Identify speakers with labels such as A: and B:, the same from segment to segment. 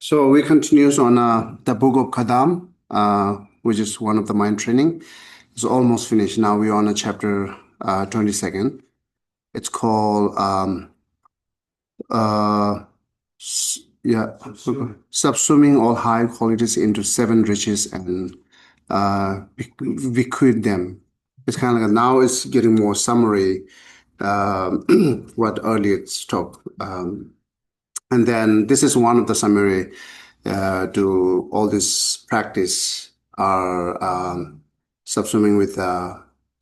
A: So we continues on the book of Kadam, which is one of the mind training. It's almost finished. Now we're on a chapter 22nd. It's called subsuming all high qualities into seven riches and bequeath them. It's kind of like now it's getting more summary what earlier it's talked. And then this is one of the summary to all this practice are subsuming with the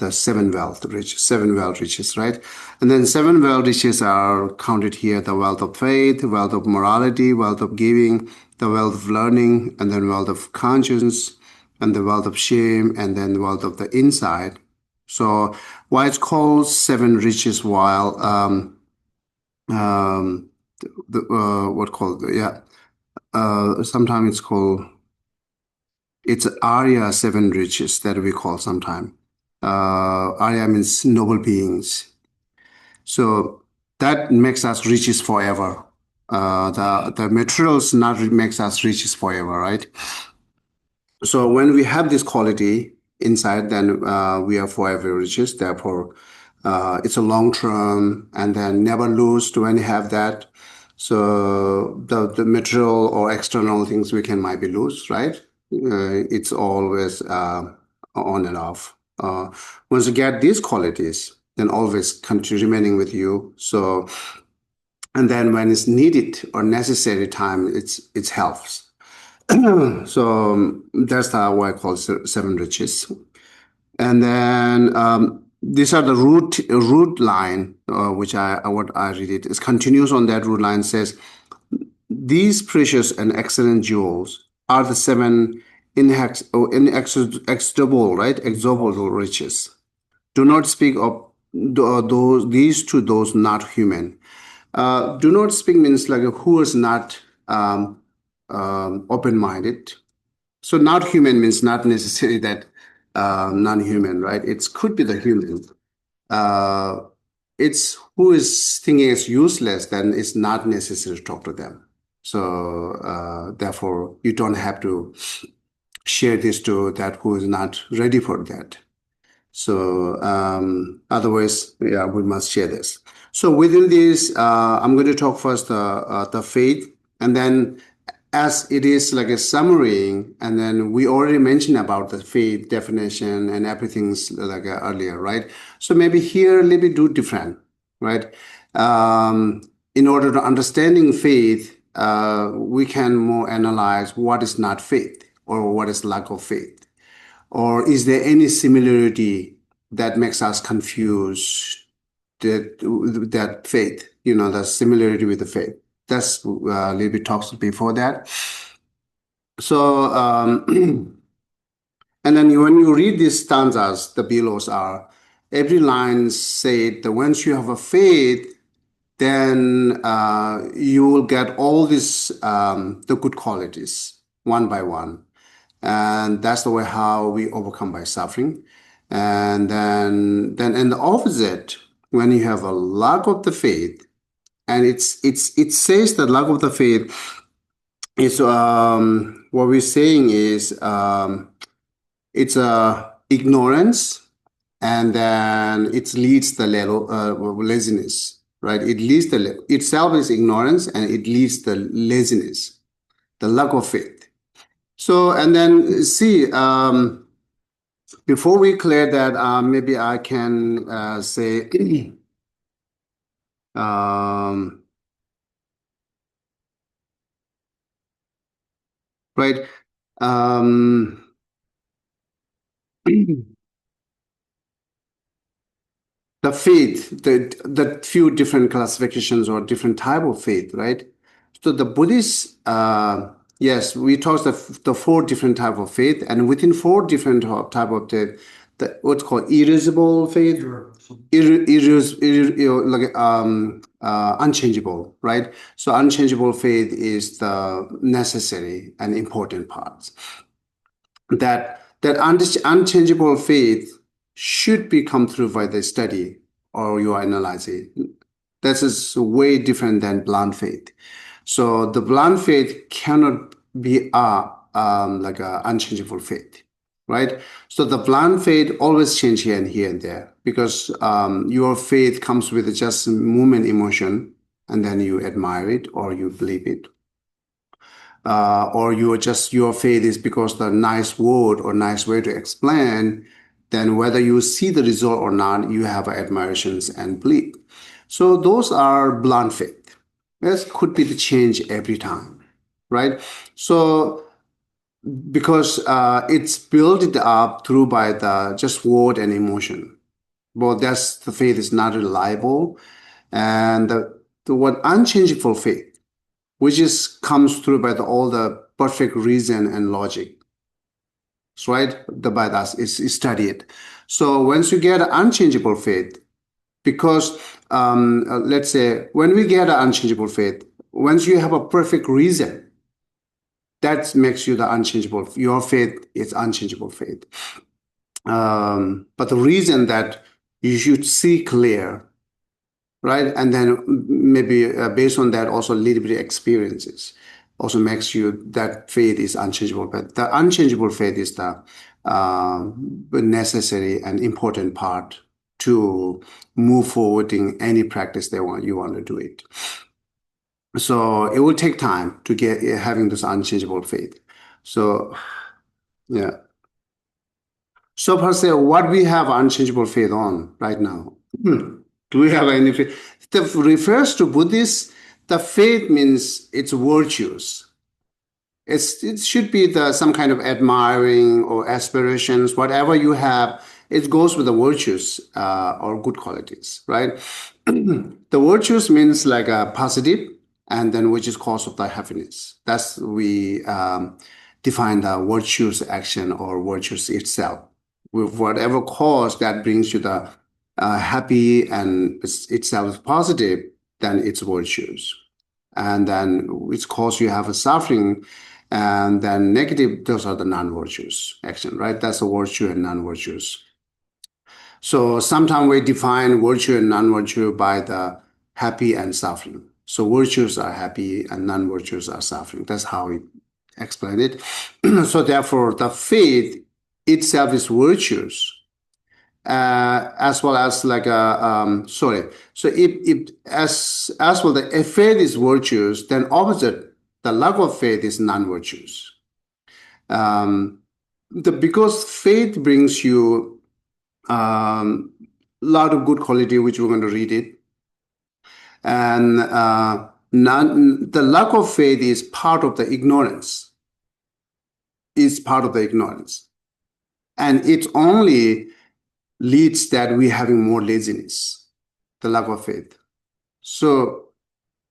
A: seven wealth riches, right? And then seven wealth riches are counted here: the wealth of faith, wealth of morality, wealth of giving, the wealth of learning, and then wealth of conscience, and the wealth of shame, and then the wealth of the inside. So why it's called seven riches? While sometimes it's Arya seven riches that we call sometime. Arya means noble beings. So that makes us riches forever. The materials not makes us riches forever, right? So when we have this quality inside, then we are forever riches. Therefore, it's a long term, and then never lose when you have that. So the material or external things might be lose, right? It's always on and off. Once you get these qualities, then always continue remaining with you. So, and then when it's needed or necessary time, it helps. So that's why I call it seven riches. And then these are the root line, which what I read it is continues on that root line says, these precious and excellent jewels are the seven inexhaustible, right? Exhaustible riches. Do not speak of these to those not human. Do not speak means like who is not open-minded. So not human means not necessarily that non-human, right? It could be the human. It's who is thinking it's useless, then it's not necessary to talk to them. So therefore, you don't have to share this to that who is not ready for that. So otherwise, yeah, we must share this. So within this, I'm going to talk first the faith, and then as it is like a summary, and then we already mentioned about the faith definition and everything's like earlier, right? So maybe here a little bit do different, right? In order to understanding faith, we can more analyze what is not faith or what is lack of faith, or is there any similarity that makes us confuse that faith? The similarity with the faith. That's a little bit talks before that. So, and then when you read these stanzas, the belows are, every line say that once you have a faith, then you will get all these, the good qualities one by one. And that's the way how we overcome by suffering. And then in the opposite, when you have a lack of the faith, and it says that lack of the faith is what we're saying is it's ignorance, and then it leads the laziness, right? It leads itself is ignorance, and it leads the laziness, the lack of faith. So, and then see, before we clear that, maybe I can say. Right. The faith, the few different classifications or different type of faith, right? So the Buddhists, yes, we talked the four different type of faith, and within four different type of faith, what's called irresistible faith, unchangeable, right? So unchangeable faith is the necessary and important parts. That unchangeable faith should be come through by the study or your analyzing. This is way different than blind faith. So the blind faith cannot be like a unchangeable faith, right? So the blind faith always change here and there because your faith comes with just movement emotion, and then you admire it or you believe it, or your faith is because the nice word or nice way to explain. Then whether you see the result or not, you have admirations and belief. So those are blind faith. This could be the change every time, right? So because it's built up through by the just word and emotion. Well, that's the faith is not reliable, and the what unchangeable faith, which is comes through by all the perfect reason and logic. So, right? The by that is studied. So once you get an unchangeable faith, because let's say when we get an unchangeable faith, once you have a perfect reason, that makes you the unchangeable. Your faith is unchangeable faith. But the reason that you should see clear, right? And then maybe based on that, also a little bit of experiences also makes you that faith is unchangeable. But the unchangeable faith is the necessary and important part to move forward in any practice you want to do it. So it will take time to get having this unchangeable faith. So yeah. So per se, what we have unchangeable faith on right now? Do we have any faith? That refers to Buddhists. The faith means it's virtues. It should be some kind of admiring or aspirations, whatever you have. It goes with the virtues or good qualities, right? The virtues means like a positive, and then which is cause of the happiness. That's we define the virtues action or virtues itself. With whatever cause that brings you the happy and itself positive, then it's virtues. And then which cause you have a suffering, and then negative, those are the non-virtues action, right? That's a virtue and non-virtues. So sometimes we define virtue and non-virtue by the happy and suffering. So virtues are happy and non-virtues are suffering. That's how we explain it. So therefore, the faith itself is virtues, as well as like a sorry. So if as well, if faith is virtues, then opposite, the lack of faith is non-virtues. Because faith brings you lot of good quality, which we're going to read it, and the lack of faith is part of the ignorance. Is part of the ignorance, and it only leads that we having more laziness, the lack of faith. So,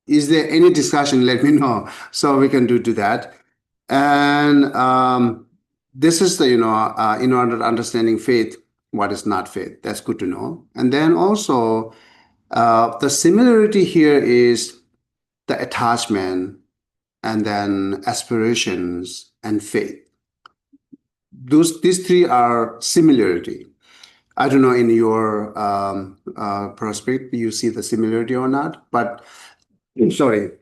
A: is there any discussion? Let me know so we can do that. And this is the in order understanding faith, what is not faith. That's good to know. And then also the similarity here is the attachment, and then aspirations and faith. These three are similarity. I don't know in your perspective you see the similarity or not, but sorry,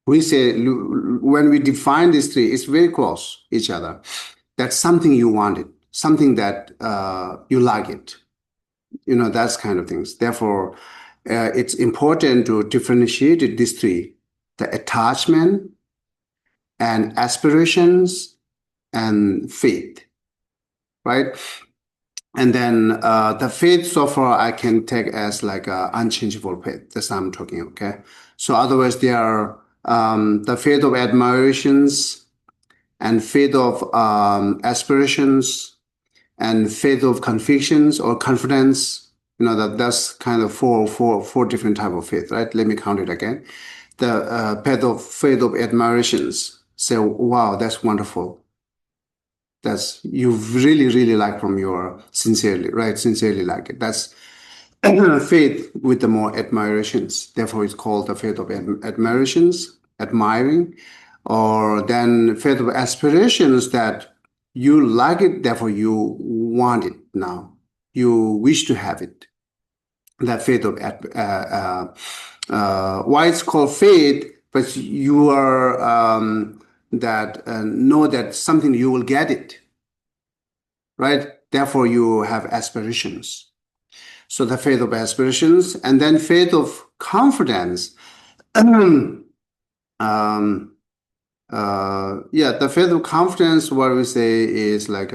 A: we say when we define these three, it's very close each other. That's something you wanted, something that you like it, that's kind of things. Therefore, it's important to differentiate these three: the attachment and aspirations and faith, right? And then the faith so far I can take as like a unchangeable faith. That's what I'm talking, okay? So otherwise there are the faith of admirations and faith of aspirations and faith of convictions or confidence. That's kind of four different type of faith, right? Let me count it again. The faith of admirations. Say, wow, that's wonderful. That's you really, really like from your sincerely, right? Sincerely like it. That's faith with the more admirations. Therefore, it's called the faith of admirations, admiring, or then faith of aspirations that you like it, therefore you want it now. You wish to have it. That faith of why it's called faith, but you are that know that something you will get it, right? Therefore, you have aspirations. So the faith of aspirations, and then faith of confidence. um, the faith of confidence, what we say is like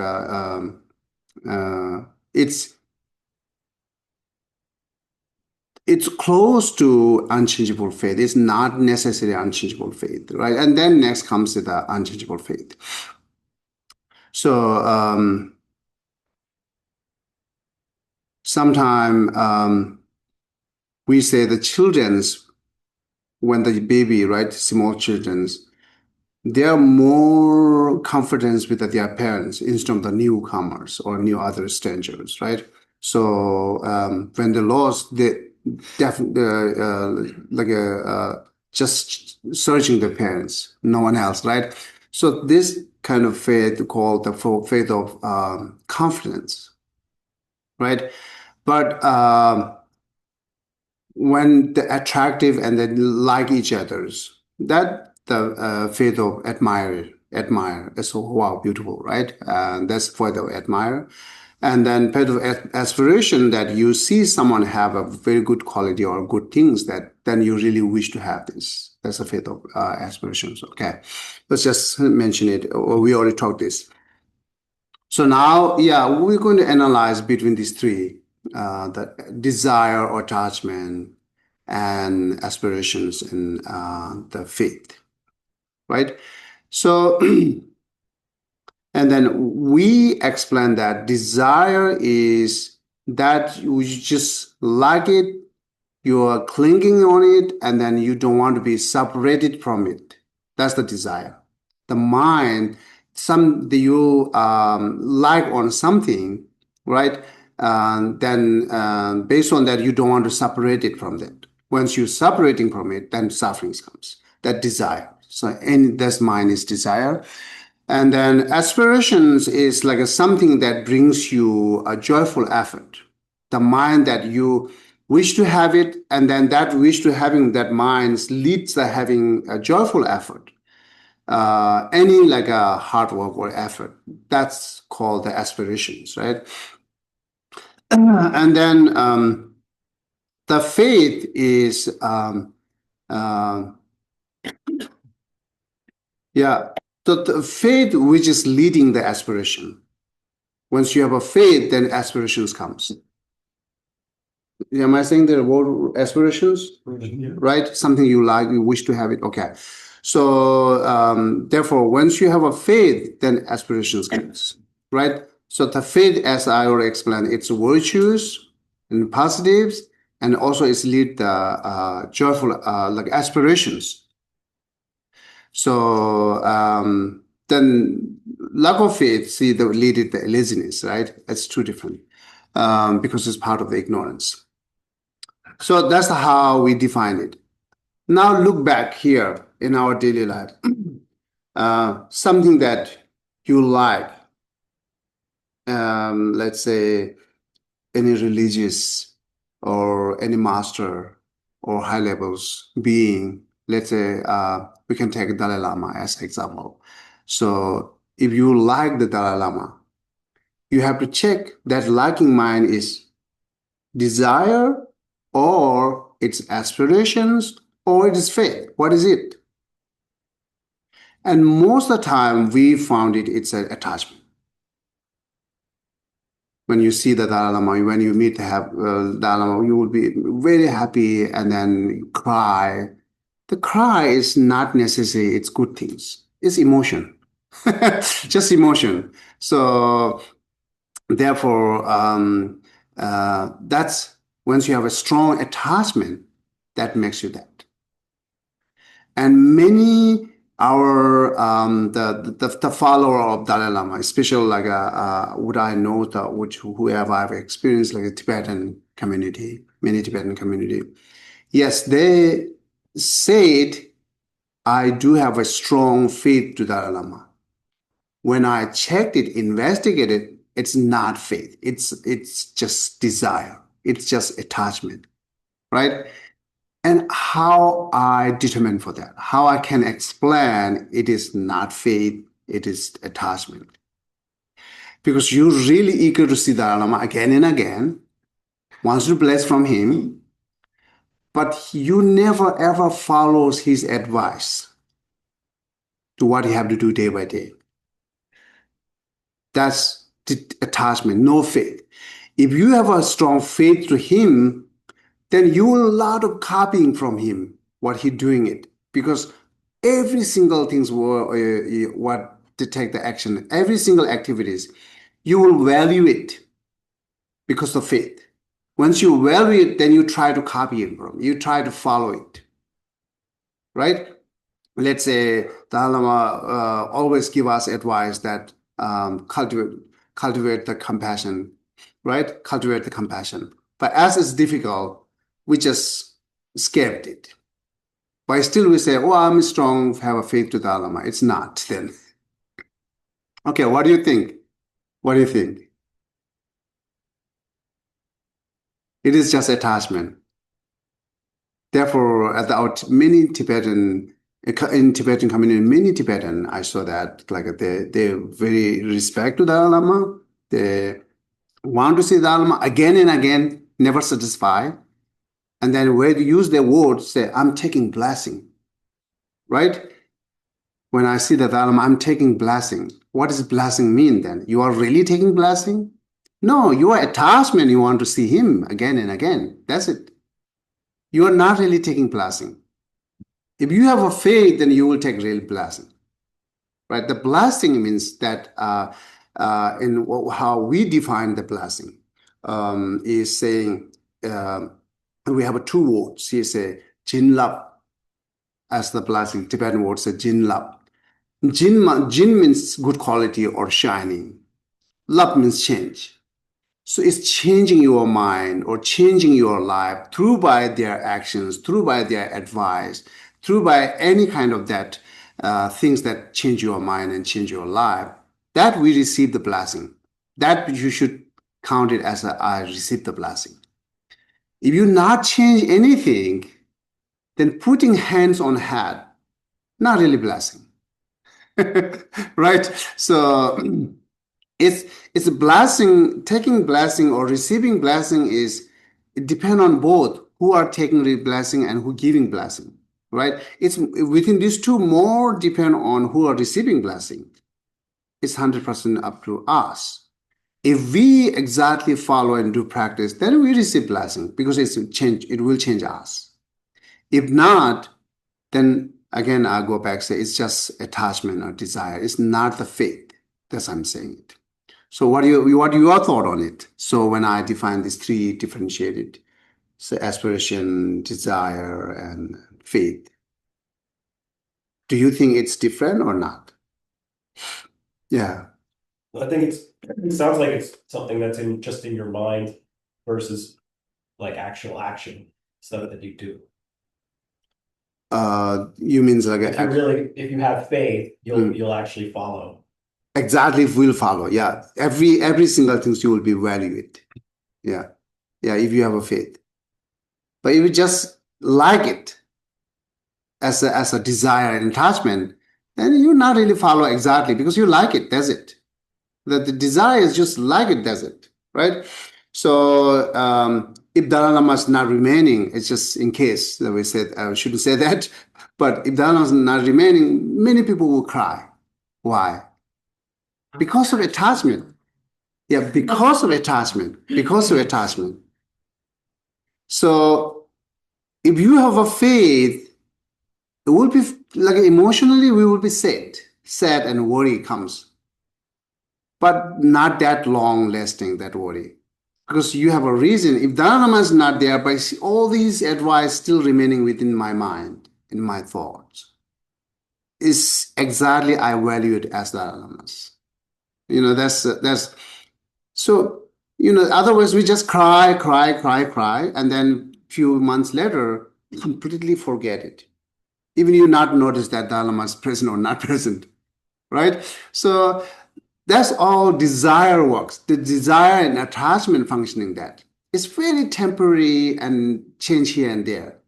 A: it's close to unchangeable faith. It's not necessarily unchangeable faith, right? And then next comes the unchangeable faith. So sometime we say the children's when the baby, right, small children's, they are more confident with their parents instead of the newcomers or new other strangers, right? So when they lost, they definitely just searching the parents, no one else, right? So this kind of faith called the faith of confidence, right? But when they're attractive and they like each other's, that the faith of admire. So wow, beautiful, right? And that's faith of admire. And then faith of aspiration, that you see someone have a very good quality or good things that then you really wish to have this. That's a faith of aspirations. Okay, let's just mention it. Or we already talked this. So now, yeah, we're going to analyze between these three, the desire or attachment and aspirations and the faith, right? So, and then we explain that desire is that you just like it, you are clinging on it, and then you don't want to be separated from it. That's the desire. The mind, you like on something, right? Then based on that, you don't want to separate it from that. Once you're separating from it, then suffering comes. That desire. So, and that's mind is desire. And then aspirations is like something that brings you a joyful effort. The mind that you wish to have it, and then that wish to having that mind leads to having a joyful effort. Any like a hard work or effort, that's called the aspirations, right? And then the faith is uh, yeah, the faith which is leading the aspiration. Once you have a faith, then aspirations comes. Am I saying the word aspirations? Yeah. Right? Something you like, you wish to have it. Okay. So therefore, once you have a faith, then aspirations comes. Right? So the faith, as I already explained, it's virtues and positives, and also it's lead the joyful like aspirations. So then lack of faith, see, the lead it the laziness, right? It's two different because it's part of the ignorance. So that's how we define it. Now look back here in our daily life. Something that you like, let's say any religious or any master or high levels being, let's say we can take Dalai Lama as example. So if you like the Dalai Lama, you have to check that liking mind is desire or its aspirations or it is faith. What is it? And most of the time we found it's an attachment. When you see the Dalai Lama, when you meet the Dalai Lama, you will be very happy and then you cry. The cry is not necessarily it's good things. It's emotion, just emotion. So therefore, that's once you have a strong attachment, that makes you that. And many our the follower of Dalai Lama, especially like what I know, whoever I've experienced, like a Tibetan community, many Tibetan community, yes, they said I do have a strong faith to Dalai Lama. When I checked it, investigated, it's not faith. It's just desire. It's just attachment, right? And how I determine for that, how I can explain it is not faith, it is attachment. Because you're really eager to see Dalai Lama again and again, wants to bless from him, but you never ever follows his advice to what you have to do day by day. That's the attachment, no faith. If you have a strong faith to him, then you will a lot of copying from him what he doing it, because every single things what to take the action, every single activities, you will value it because of faith. Once you value it, then you try to copy it from, you try to follow it, right? Let's say Dalai Lama always give us advice that cultivate the compassion, right? Cultivate the compassion. But as it's difficult, we just skipped it. But still we say, oh, I'm strong, have a faith to Dalai Lama. It's not then. Okay, what do you think? What do you think? It is just attachment. Therefore, at the many Tibetan in Tibetan community, many Tibetan, I saw that like they very respect to Dalai Lama. They want to see Dalai Lama again and again, never satisfied. And then where they use their words, say, I'm taking blessing, right? When I see the Dalai Lama, I'm taking blessing. What does blessing mean then? You are really taking blessing? No, you are attachment. You want to see him again and again. That's it. You are not really taking blessing. If you have a faith, then you will take real blessing, right? The blessing means that in how we define the blessing is saying we have two words. He say Jin lap as the blessing. Tibetan word say Jin lap. Jin means good quality or shining. Lap means change. So it's changing your mind or changing your life through by their actions, through by their advice, through by any kind of that things that change your mind and change your life. That we receive the blessing. That you should count it as I received the blessing. If you not change anything, then putting hands on head, not really blessing. Right? So it's a blessing, taking blessing or receiving blessing is it depend on both who are taking the blessing and who giving blessing, right? It's within these two more depend on who are receiving blessing. It's 100% up to us. If we exactly follow and do practice, then we receive blessing because it will change us. If not, then again I go back say it's just attachment or desire. It's not the faith. That's I'm saying it. So what your thought on it? So when I define these three differentiated, so aspiration, desire, and faith, do you think it's different or not? Yeah.
B: I think it sounds like it's something that's just in your mind versus like actual action stuff that you do.
A: You means like
B: if you have faith, you'll actually follow.
A: Exactly, will follow. Yeah, every single thing you will be evaluate. Yeah, yeah. If you have a faith, but if you just like it as a desire and attachment, then you not really follow exactly because you like it. That's it. The desire is just like it. Does it, right? So if Dalai Lama is not remaining, it's just in case that we said I shouldn't say that, but if Dalai Lama is not remaining, many people will cry. Why? Because of attachment. Yeah, because of attachment. Because of attachment. So if you have a faith, it will be like emotionally we will be sad and worry comes. But not that long lasting, that worry. Because you have a reason. If Dalai Lama is not there, but all these advice still remaining within my mind, in my thoughts, is exactly I value it as Dalai Lama's. That's so, otherwise we just cry, and then few months later, completely forget it. Even you not notice that Dalai Lama is present or not present, right? So that's all desire works. The desire and attachment functioning that. It's very temporary and change here and there.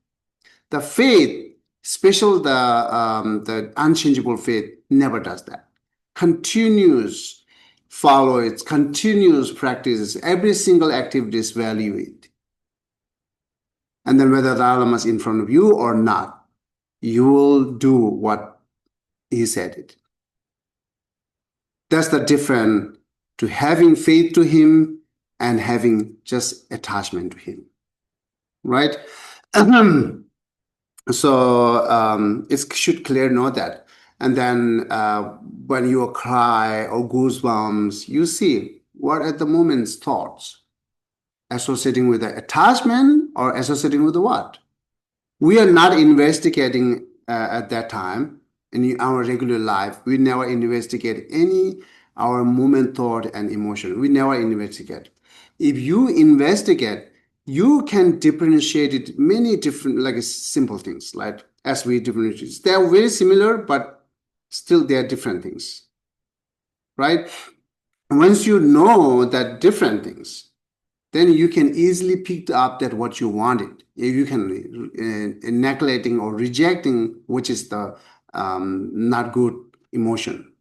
A: The faith, especially the unchangeable faith, never does that. Continues follow it, continues practices, every single activity is value it. And then whether the Lama is in front of you or not, you will do what he said it. That's the difference to having faith to him and having just attachment to him, right? So it should clear know that. And then when you cry or goosebumps, you see what at the moment's thoughts associating with the attachment or associating with the what? We are not investigating at that time in our regular life. We never investigate any our moment, thought, and emotion. We never investigate. If you investigate, you can differentiate it many different, like simple things, like as we differentiate. They are very similar, but still they are different things, right? Once you know that different things, then you can easily pick up that what you wanted. If you can neglecting or rejecting, which is the not good emotion,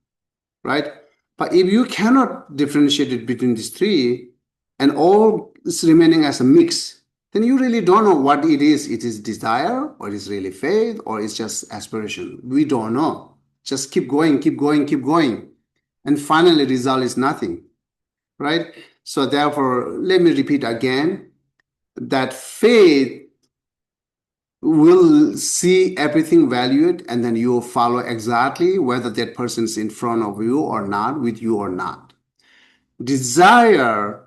A: right? But if you cannot differentiate it between these three and all is remaining as a mix, then you really don't know what it is. It is desire, or it is really faith, or it's just aspiration. We don't know. Just keep going, keep going, keep going. And finally, result is nothing, right? So therefore, let me repeat again, that faith will see everything valued, and then you will follow exactly whether that person's in front of you or not, with you or not. Desire,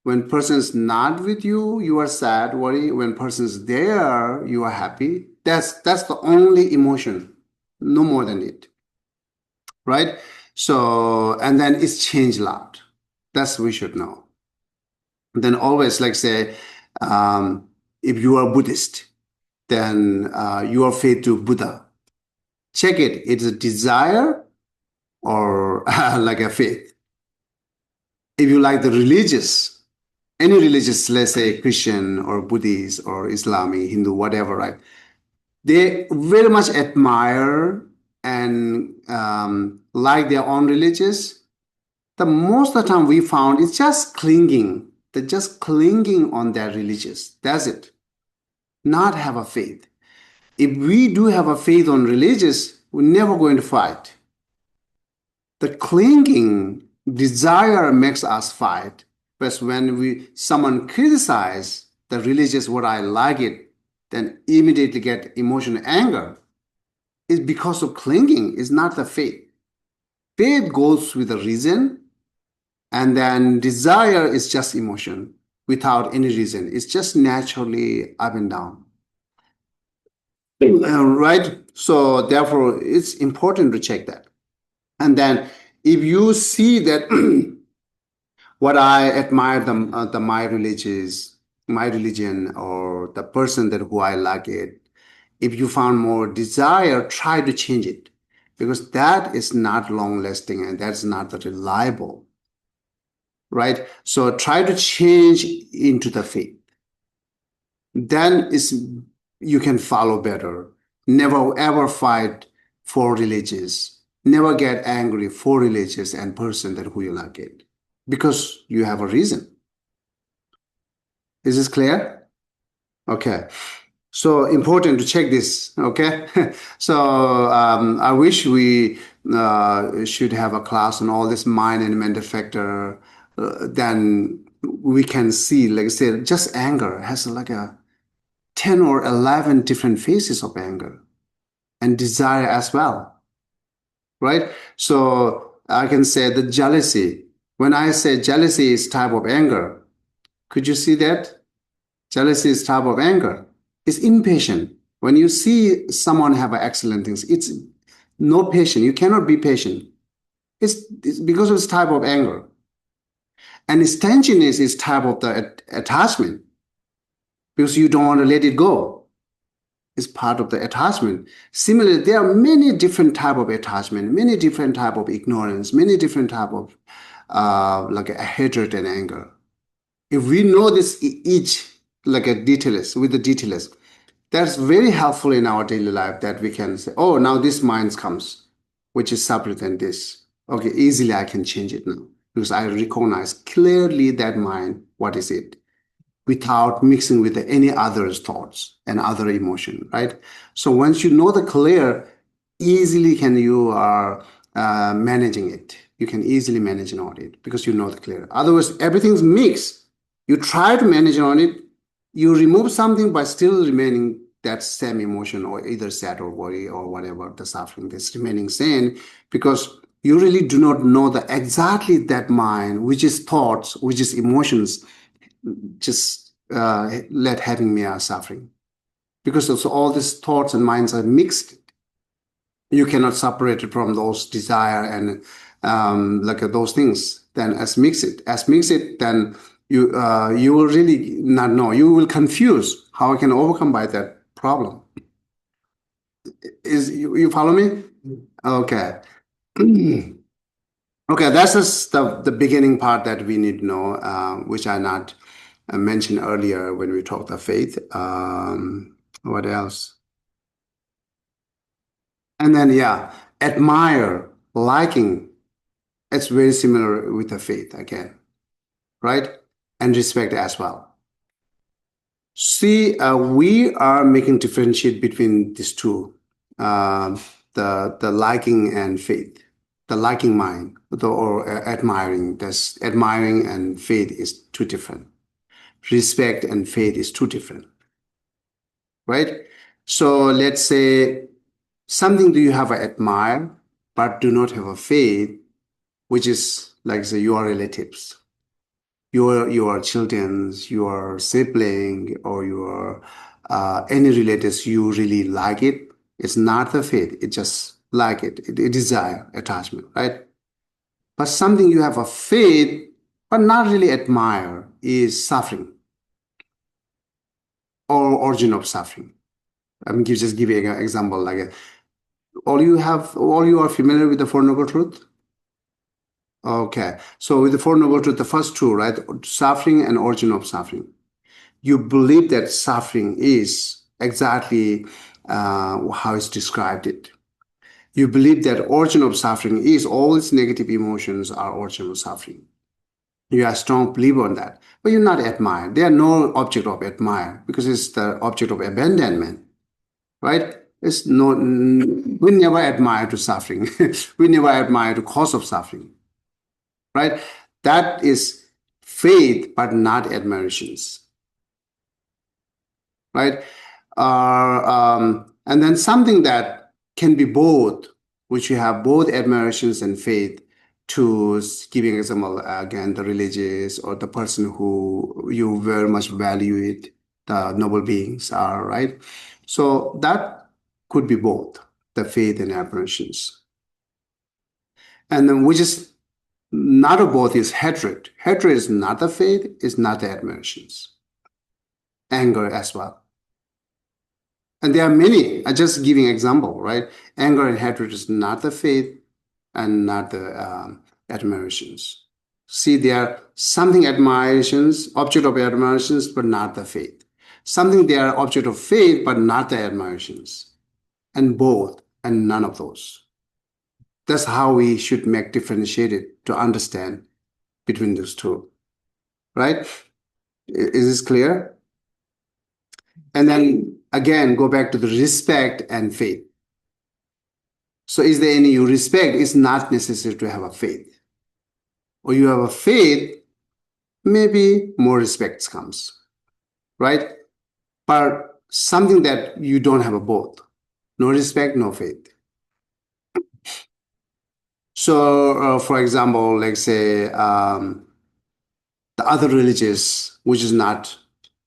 A: when person's not with you, you are sad, worry. When person's there, you are happy. That's the only emotion, no more than it, right? So, and then it's changed a lot. That's we should know. Then always like say, if you are Buddhist, then you are faith to Buddha. Check it. It's a desire or like a faith. If you like the religious, any religious, let's say Christian or Buddhist or Islamic, Hindu, whatever, right? They very much admire and like their own religious. The most of the time we found it's just clinging. They're just clinging on their religious. That's it. Not have a faith. If we do have a faith on religious, we're never going to fight. The clinging desire makes us fight. But when someone criticize the religious, what I like it, then immediately get emotional anger. It's because of clinging. It's not the faith. Faith goes with the reason, and then desire is just emotion without any reason. It's just naturally up and down. Right? So therefore, it's important to check that. And then if you see that what I admire my religion or the person that who I like it, if you found more desire, try to change it, because that is not long lasting and that's not reliable, right? So try to change into the faith. Then you can follow better. Never ever fight for religious. Never get angry for religious and person that who you like it, because you have a reason. Is this clear? Okay. So important to check this, okay? So I wish we should have a class on all this mind and mental factor. Then we can see, like I said, just anger has like a 10 or 11 different phases of anger, and desire as well, right? So I can say the jealousy. When I say jealousy is type of anger, could you see that? Jealousy is type of anger. It's impatient. When you see someone have excellent things, it's no patient. You cannot be patient. It's because of this type of anger. And its tension is type of the attachment, because you don't want to let it go. It's part of the attachment. Similarly, there are many different type of attachment, many different type of ignorance, many different type of like a hatred and anger. If we know this each like a detailist with the detailist, That's very helpful in our daily life that we can say, oh, now this mind comes, which is separate than this. Okay, easily I can change it now because I recognize clearly that mind, what is it, without mixing with any other's thoughts and other emotion, right? So once you know the clear, easily can you are managing it. You can easily manage on it because you know the clear. Otherwise, everything's mixed. You try to manage on it, you remove something but still remaining that same emotion or either sad or worry or whatever the suffering that's remaining same because you really do not know the exactly that mind, which is thoughts, which is emotions, just let having me a suffering because of all these thoughts and minds are mixed. You cannot separate it from those desire and like those things. Then as mix it, then you will really not know. You will confuse how I can overcome by that problem. Is you follow me? Okay. Okay, that's just the beginning part that we need to know, which I not mentioned earlier when we talked of faith. What else? And then, yeah, admire, liking. It's very similar with the faith again, right? And respect as well. See, we are making differentiate between these two, uh, the liking and faith. The liking mind, or admiring. That's admiring and faith is two different. Respect and faith is two different, right? So let's say something do you have a admire, but do not have a faith, which is like say your relatives, your children's, your sibling, or your any relatives you really like it. It's not the faith. It just like it desire attachment, right? But something you have a faith but not really admire is suffering or origin of suffering. I mean, just give you an example. Like all you are familiar with the Four Noble Truth. Okay, so with the Four Noble Truth, the first two, right? Suffering and origin of suffering. You believe that suffering is exactly how it's described it. You believe that origin of suffering is all its negative emotions are origin of suffering. You are a strong believer on that, but you're not admire. They are no object of admire because it's the object of abandonment, right? It's no, we never admire to suffering. We never admire the cause of suffering, right? That is faith, but not admirations, right? And then something that can be both, which you have both admirations and faith, to giving an example again, the religious or the person who you very much value it, the noble beings are, right? So that could be both, the faith and admirations. And then which is not of both is hatred. Hatred is not the faith, is not the admirations. Anger as well. And there are many, I just giving example, right? Anger and hatred is not the faith and not the admirations. See, there are something admirations, object of admirations, but not the faith. Something they are object of faith, but not the admirations. And both, and none of those. That's how we should make differentiated to understand between those two, right? Is this clear? And then again, go back to the respect and faith. So is there any you respect? It's not necessary to have a faith. Or you have a faith, maybe more respect comes, right? But something that you don't have a both. No respect, no faith. So, for example, like say the other religious, which is not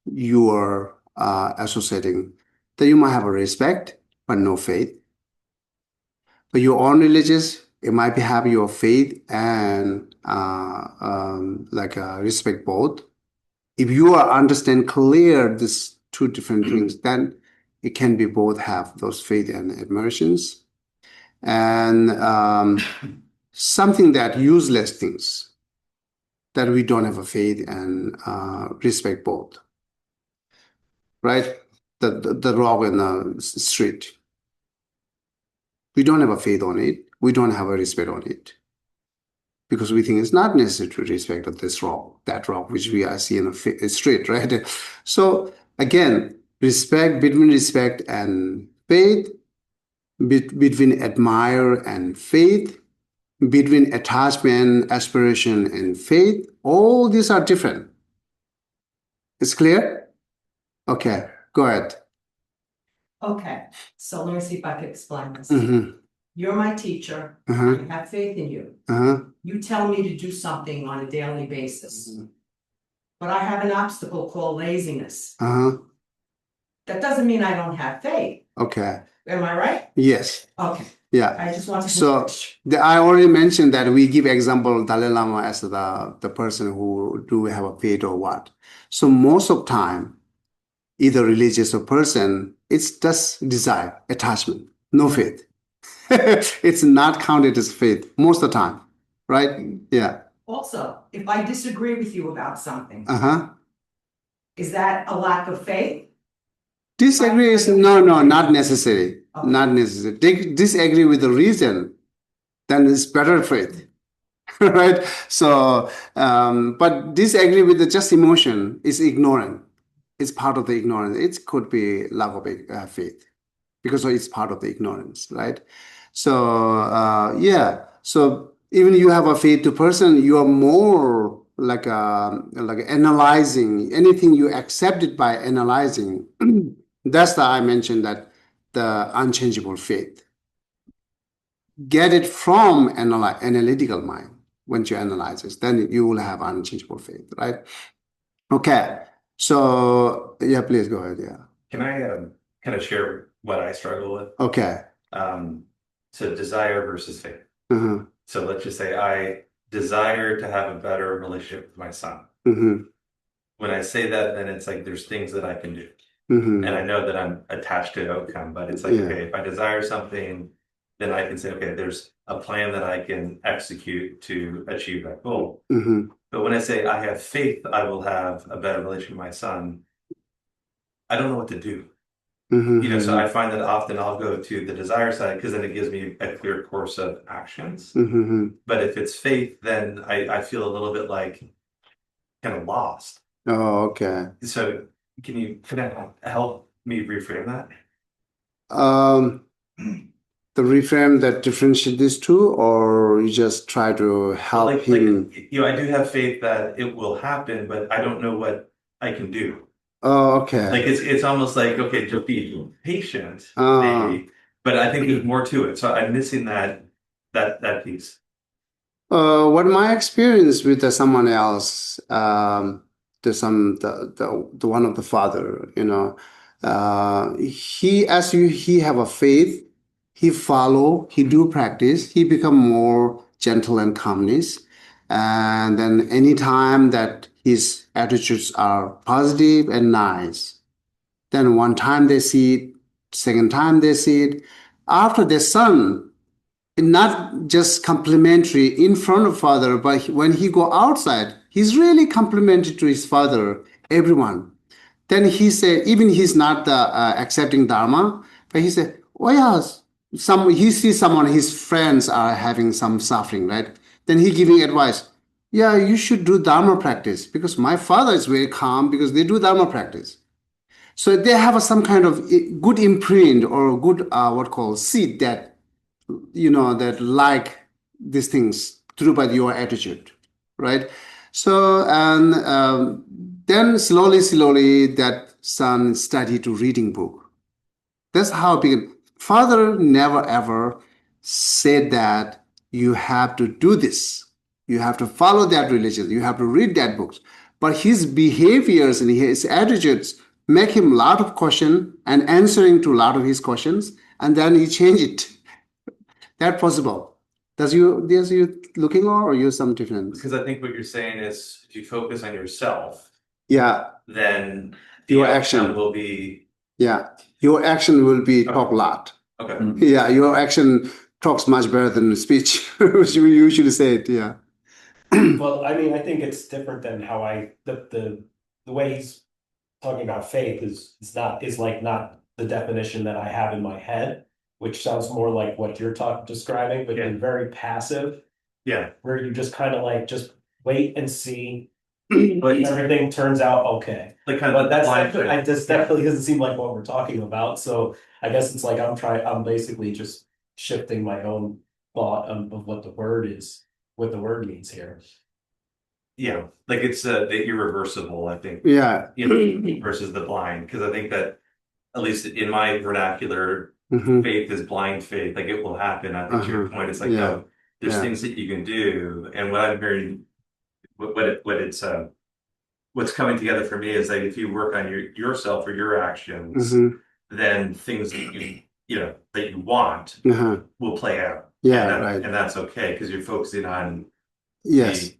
A: you are associating, that you might have a respect, but no faith. But your own religious, it might be have your faith and respect both. If you are understand clear these two different things, then it can be both have those faith and admirations. And something that useless things that we don't have a faith and respect both, right? the rock in the street. We don't have a faith on it. We don't have a respect on it. Because we think it's not necessary to respect this rock, that rock, which we are seeing in the street, right? So again, between respect and faith, between admire and faith, between attachment, aspiration, and faith, all these are different. It's clear? Okay, go ahead.
C: Okay, so let me see if I can explain this.
A: Mm-hmm.
C: You're my teacher.
A: Uh-huh.
C: I have faith in you.
A: Uh-huh.
C: You tell me to do something on a daily basis.
A: Mm-hmm.
C: But I have an obstacle called laziness.
A: Uh-huh.
C: That doesn't mean I don't have faith.
A: Okay.
C: Am I right?
A: Yes.
C: Okay.
A: Yeah.
C: I just want to.
A: So I already mentioned that we give example Dalai Lama as the person who do have a faith or what. So most of time, either religious or person, it's just desire, attachment, no faith. It's not counted as faith most of the time, right? Yeah.
C: Also, if I disagree with you about something,
A: Uh-huh.
C: is that a lack of faith?
A: Disagree is no, not necessary.
C: Okay.
A: Not necessary. Disagree with the reason, then it's better faith. Right? So, but disagree with the just emotion is ignorant. It's part of the ignorance. It could be lack of faith because it's part of the ignorance, right? So, yeah. So even you have a faith to person, you are more like analyzing anything you accept it by analyzing. That's the I mentioned that the unchangeable faith. Get it from analytical mind. Once you analyze it, then you will have unchangeable faith, right? Okay. So yeah, please go ahead. Yeah.
D: Can I kind of share what I struggle with?
A: Okay.
D: So desire versus faith.
A: Uh-huh.
D: So let's just say I desire to have a better relationship with my son.
A: Mm-hmm.
D: When I say that, then it's like there's things that I can do.
A: Mm-hmm.
D: And I know that I'm attached to the outcome, but it's like,
A: Yeah.
D: okay, if I desire something, then I can say, okay, there's a plan that I can execute to achieve that goal.
A: Mm-hmm.
D: But when I say I have faith, I will have a better relationship with my son, I don't know what to do.
A: Mm-hmm.
D: You know, so I find that often I'll go to the desire side because then it gives me a clear course of actions.
A: Mm-hmm.
D: But if it's faith, then I feel a little bit like kind of lost.
A: Oh, okay.
D: So can you help me reframe that?
A: The reframe that differentiate these two, or you just try to help him?
D: You know, I do have faith that it will happen, but I don't know what I can do.
A: Oh, okay.
D: Like it's almost like, okay, just be patient,
A: Ah.
D: maybe, but I think there's more to it. So I'm missing that piece.
A: What my experience with someone else, the one of the father, you know, he have a faith, he follow, he do practice, he become more gentle and calmness, and then anytime that his attitudes are positive and nice, then one time they see it, second time they see it, after their son, not just complimentary in front of father, but when he go outside, he's really complimentary to his father, everyone. Then he said, even he's not accepting dharma, but he said, oh yes, he sees someone, his friends are having some suffering, right? Then he giving advice, yeah, you should do dharma practice because my father is very calm because they do dharma practice. So they have some kind of good imprint or good what called seed that that like these things through by your attitude, right? So and then slowly that son started to reading book. That's how it began. Father never ever said that you have to do this, you have to follow that religion, you have to read that books, but his behaviors and his attitudes make him a lot of question and answering to a lot of his questions, and then he changed it. That possible. Does you looking or you some different?
D: Because I think what you're saying is if you focus on yourself,
A: Yeah,
D: then
A: your
D: the
A: action
D: outcome will be
A: your action will be
D: Okay.
A: talk a lot.
D: okay.
A: Yeah, your action talks much better than speech. Which we usually say it. Yeah.
B: Well, I mean, I think it's different than how the way he's talking about faith is like not the definition that I have in my head, which sounds more like what you're describing, but you're very passive,
D: Yeah,
B: where you just kind of like just wait and see
D: but
B: if everything turns out okay.
D: like kind
B: But
D: of
B: that's
D: blind
B: definitely,
D: faith.
B: this definitely doesn't seem like what we're talking about. So I guess it's like I'm basically just shifting my own thought of what the word is, what the word means here.
D: Yeah, like it's the irreversible, I think,
A: Yeah.
D: versus the blind. Because I think that, at least in my vernacular,
A: Mhm.
D: faith is blind faith. Like it will happen. I think to your point, it's like,
A: Yeah.
D: no, there's
A: Yeah.
D: things that you can do. And what I'm hearing, what's coming together for me is like if you work on yourself or your actions,
A: Mhm.
D: then things that that you want
A: Uh-huh.
D: will play out.
A: Yeah, right.
D: And that's okay because you're focusing on
A: Yes.
D: the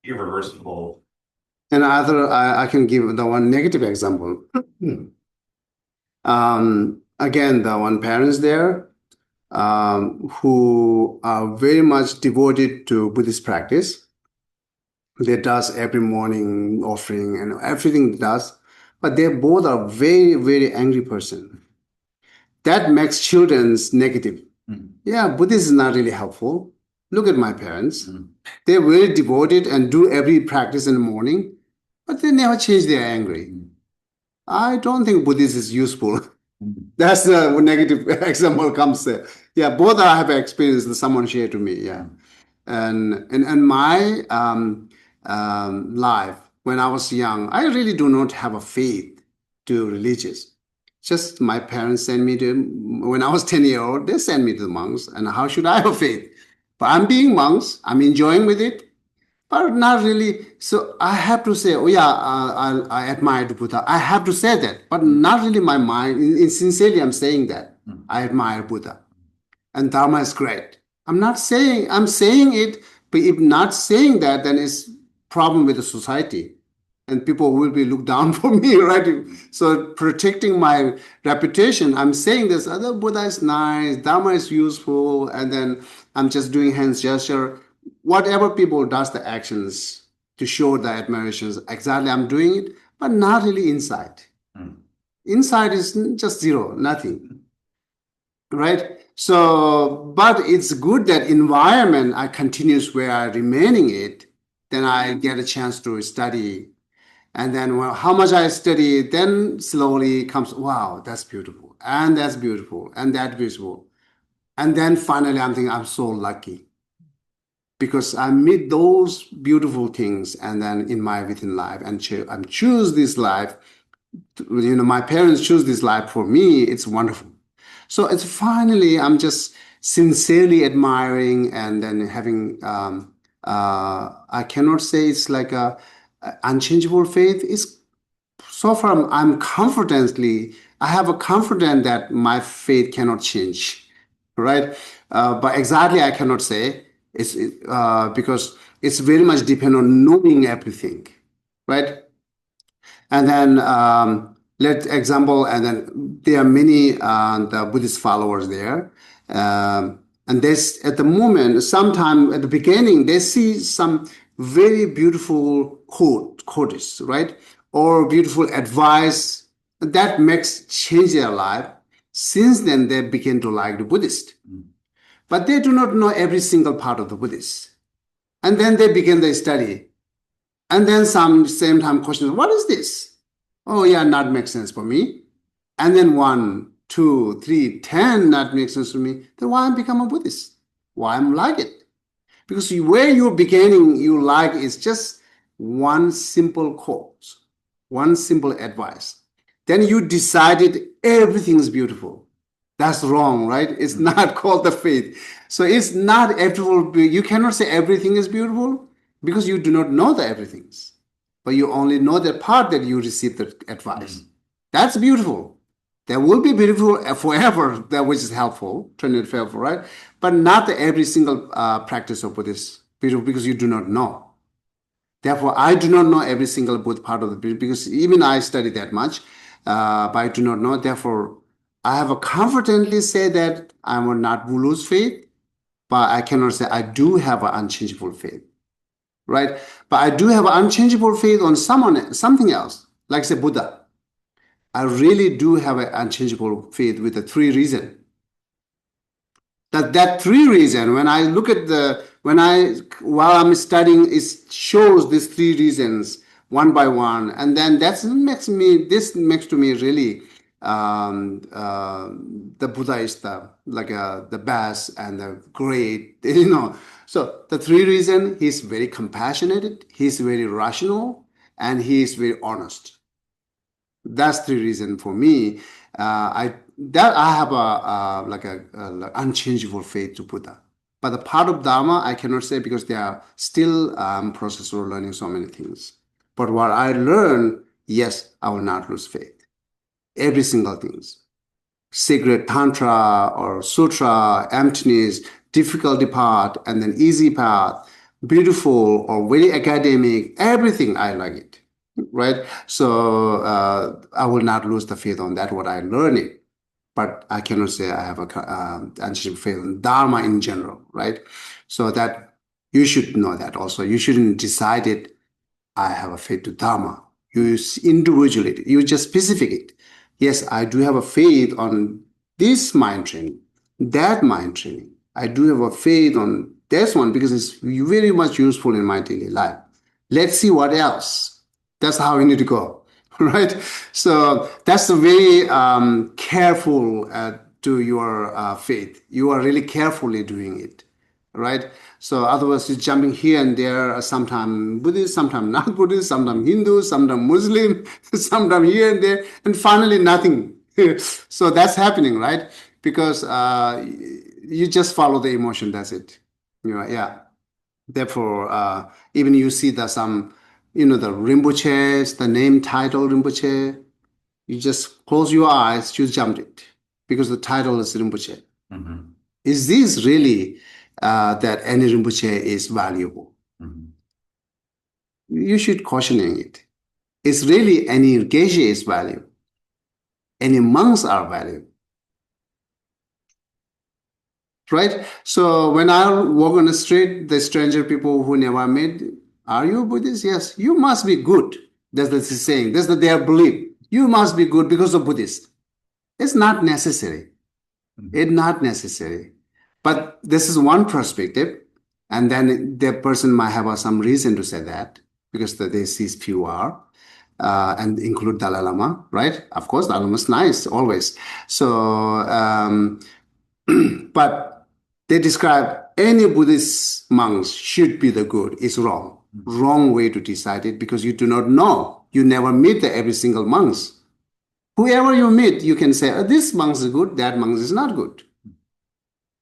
D: irreversible.
A: And I can give the one negative example. Again, the one parents there, who are very much devoted to Buddhist practice. They does every morning offering and everything they does, but they both are very, very angry person. That makes children's negative. Yeah, Buddhism is not really helpful. Look at my parents. They're very devoted and do every practice in the morning, but they never change their angry. I don't think Buddhism is useful. That's the negative example comes there. Yeah, both I have experienced. Someone shared to me. Yeah, and my life when I was young, I really do not have a faith to religious. Just my parents sent me to when I was 10 years old. They sent me to the monks, and how should I have faith? But I'm being monks. I'm enjoying with it, but not really. So I have to say, oh yeah, I admire the Buddha. I have to say that, but not really my mind. Sincerely, I'm saying that I admire Buddha, and Dharma is great. I'm not saying I'm saying it, but if not saying that, then it's problem with the society, and people will be looked down for me, right? So protecting my reputation, I'm saying this. Other Buddha is nice, Dharma is useful, and then I'm just doing hands gesture. Whatever people does the actions to show the admirations, exactly I'm doing it, but not really inside. Inside is just zero, nothing. Right? So, but it's good that environment I continues where I remaining it, then I get a chance to study. And then how much I study, then slowly comes, wow, that's beautiful. And that's beautiful. And that's beautiful. And then finally I'm thinking I'm so lucky because I meet those beautiful things and then in my within life and I choose this life. My parents choose this life for me. It's wonderful. So it's finally, I'm just sincerely admiring and then having, I cannot say it's like a unchangeable faith. It's so far I'm confidently, I have a confidence that my faith cannot change, right? But exactly I cannot say it's because it's very much depend on knowing everything, right? And then let example, and then there are many the Buddhist followers there. And this at the moment, sometime at the beginning, they see some very beautiful quotes, right? Or beautiful advice that makes change their life. Since then, they begin to like the Buddhist. But they do not know every single part of the Buddhist. And then they begin their study. And then some same time questions, what is this? Oh yeah, not make sense for me. And then 1, 2, 3, 10 not make sense to me. Then why I'm become a Buddhist? Why I'm like it? Because where you're beginning, you like is just one simple quote, one simple advice. Then you decided everything is beautiful. That's wrong, right? It's not called the faith. So it's not beautiful. You cannot say everything is beautiful because you do not know the everything's, but you only know the part that you received the advice. That's beautiful. There will be beautiful forever, that which is helpful, trended helpful, right? But not every single practice of Buddhist beautiful because you do not know. Therefore, I do not know every single Buddha part of the Buddha because even I study that much, but I do not know. Therefore, I have a confidently say that I will not lose faith, but I cannot say I do have an unchangeable faith, right? But I do have an unchangeable faith on something else. like say Buddha. I really do have an unchangeable faith with the three reasons. That three reason, when I look at while I'm studying, it shows these three reasons one by one, and then this makes to me really the Buddha is the best and the great, So the three reason, he's very compassionate, he's very rational, and he's very honest. That's the reason for me. I have a unchangeable faith to Buddha. But the part of Dharma, I cannot say because they are still process of learning so many things. But what I learn, yes, I will not lose faith. Every single things. Sacred Tantra or Sutra, emptiness, difficulty part, and then easy path, beautiful or very academic, everything I like it. Right? So I will not lose the faith on that, what I learn it. But I cannot say I have a unchangeable faith in Dharma in general, right? So that you should know that also. You shouldn't decide it, I have a faith to Dharma. You individuate it. You just specific it. Yes, I do have a faith on this mind training, that mind training. I do have a faith on this one because it's very much useful in my daily life. Let's see what else. That's how we need to go, right? So that's a very careful to your faith. You are really carefully doing it, right? So otherwise, you're jumping here and there. Sometimes Buddhist, sometimes not Buddhist, sometimes Hindu, sometimes Muslim, sometimes here and there, and finally nothing. So that's happening, right? Because you just follow the emotion. That's it. Yeah. Therefore, even you see that some. The Rinpoches, the name title Rinpoche, you just close your eyes, you jumped it because the title is Rinpoche.
D: Mm-hmm.
A: Is this really that any Rinpoche is valuable?
D: Mm-hmm.
A: You should questioning it. Is really any Geshe is valuable? Any monks are valuable? Right? So when I walk on the street, the stranger people who never met, are you Buddhist? Yes, you must be good. That's the saying. That's their belief. You must be good because of Buddhist. It's not necessary. It's not necessary. But this is one perspective. And then the person might have some reason to say that because they see pure and include Dalai Lama, right? Of course, Dalai Lama is nice always. So, but they describe any Buddhist monks should be the good. It's wrong. Wrong way to decide it because you do not know. You never meet every single monks. Whoever you meet, you can say, this monk is good, that monk is not good.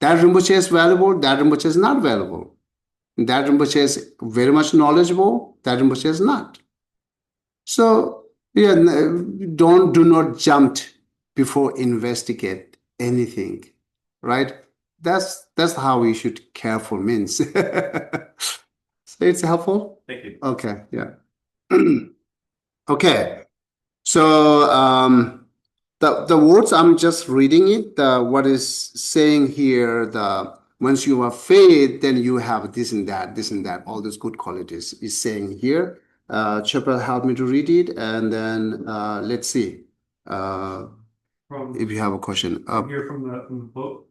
A: That Rinpoche is valuable, that Rinpoche is not valuable. That Rinpoche is very much knowledgeable, that Rinpoche is not. So, yeah, do not jump before investigate anything, right? That's how we should careful means. So it's helpful?
D: Thank you.
A: Okay, yeah. Okay. So the words I'm just reading it, what is saying here, once you have faith, then you have this and that, all those good qualities is saying here. Chopra help me to read it, and then let's see if you have a question.
E: Here from the book.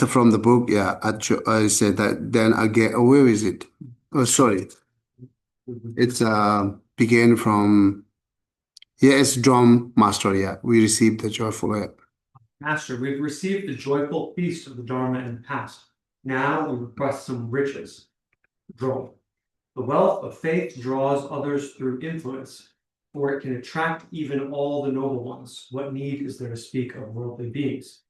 A: From the book, yeah. I said that. Then again, where is it? Oh, sorry. It's began from. Yeah, it's drum master. Yeah, we received the joyful.
E: Master, we've received the joyful feast of the Dharma in the past. Now we request some riches. Draw. The wealth of faith draws others through influence, for it can attract even all the noble ones. What need is there to speak of worldly beings?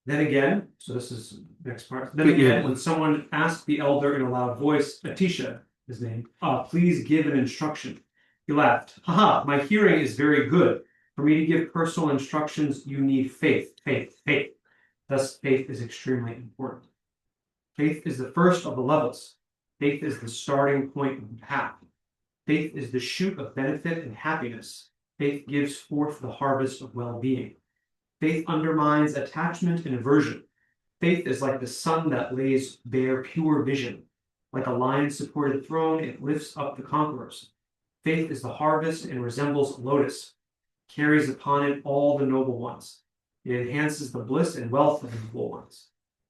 E: Then again, so this is the next part. Then again, when someone asked the elder in a loud voice, Atisha, his name, please give an instruction. He laughed. Haha, my hearing is very good. For me to give personal instructions, you need faith, faith, faith. Thus, faith is extremely important. Faith is the first of the levels. Faith is the starting point of the path. Faith is the shoot of benefit and happiness. Faith gives forth the harvest of well-being. Faith undermines attachment and aversion. Faith is like the sun that lays bare pure vision. Like a lion-supported throne, it lifts up the conquerors. Faith is the harvest and resembles a lotus, carries upon it all the noble ones. It enhances the bliss and wealth of the noble ones.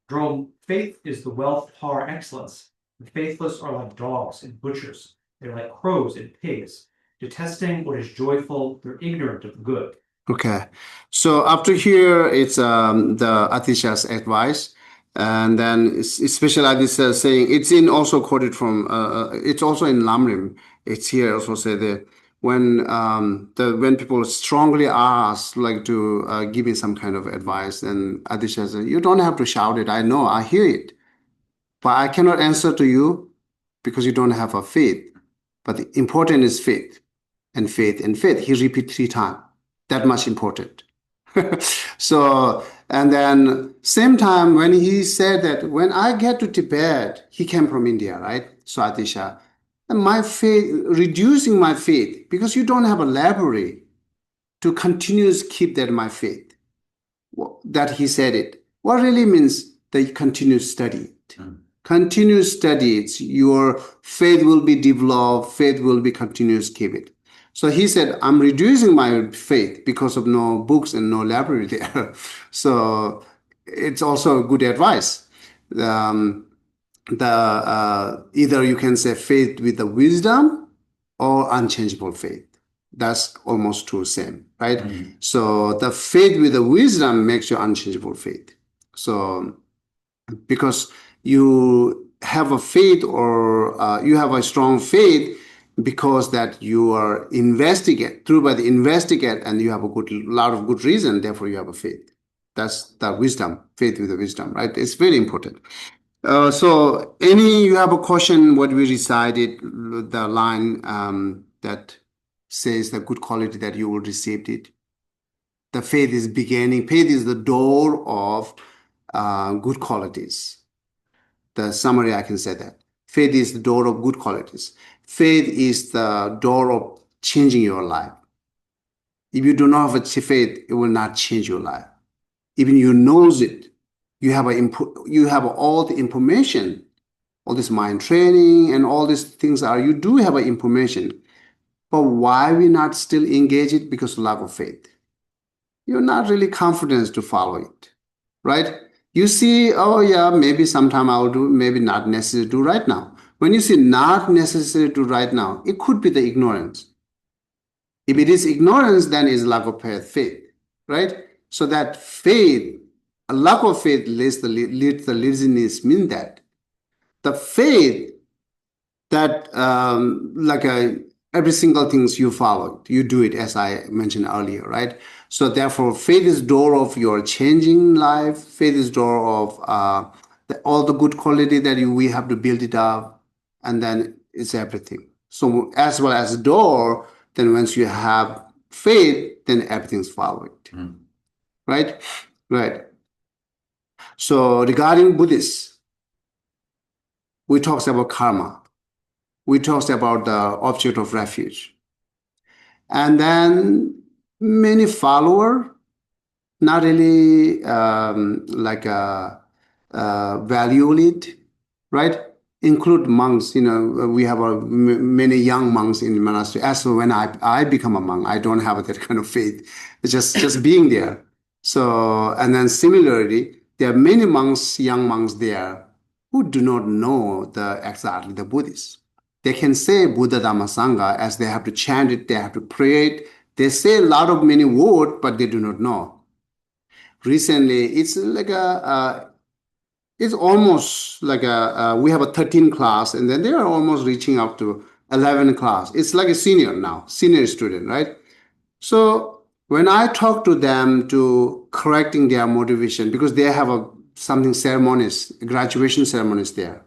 E: Jerome, faith is the wealth par excellence. The faithless are like dogs and butchers. They're like crows and pigs. Detesting what is joyful, they're ignorant of the good.
A: Okay. So after here, it's the Atisha's advice. And then especially Atisha saying, it's in also quoted from, it's also in Lamrim. It's here also say that when people strongly ask like to give me some kind of advice, then Atisha says, you don't have to shout it. I know, I hear it. But I cannot answer to you because you don't have a faith. But the important is faith and faith and faith. He repeat 3 times. That much important. So, and then same time when he said that when I get to Tibet, he came from India, right? So Atisha, and my faith, reducing my faith, because you don't have a library to continuously keep that my faith. That he said it. What really means that you continue to study it. Continue to study it. Your faith will be developed, faith will be continuous, keep it. So he said, I'm reducing my faith because of no books and no library there. So it's also good advice. Either you can say faith with the wisdom or unchangeable faith. That's almost true, same, right? So the faith with the wisdom makes you unchangeable faith. So because you have a faith or you have a strong faith, because that you are investigate and you have a lot of good reason, therefore you have a faith. That's the wisdom, faith with the wisdom, right? It's very important. So you have a question what we recited, the line that says the good quality that you will receive it. The faith is beginning, faith is the door of good qualities. The summary I can say that. Faith is the door of good qualities. Faith is the door of changing your life. If you do not have a faith, it will not change your life. Even you knows it. You have all the information, all this mind training and all these things you do have information. But why we not still engage it? Because of lack of faith. You're not really confident to follow it, right? You see, oh yeah, maybe sometime I'll do, maybe not necessary to do right now. When you say not necessary to right now, it could be the ignorance. If it is ignorance, then it's lack of faith, right? So that faith, a lack of faith leads the laziness, mean that. The faith that every single things you follow, you do it as I mentioned earlier, right? So therefore, faith is door of your changing life. Faith is door of all the good quality that we have to build it up. And then it's everything. So as well as door, then once you have faith, then everything's followed. Right? Right. So regarding Buddhists, we talked about karma. We talked about the object of refuge. And then many follower, not really value it, right? Include monks, we have many young monks in the monastery. As when I become a monk, I don't have that kind of faith. It's just being there. So, and then similarly, there are many monks, young monks there who do not know exactly the Buddhists. They can say Buddha Dhamma Sangha as they have to chant it, they have to pray it. They say a lot of many words, but they do not know. Recently, it's like it's almost like we have a 13 class, and then they are almost reaching up to 11 class. It's like a senior now, senior student, right? So when I talk to them to correcting their motivation, because they have something ceremonies, graduation ceremonies there.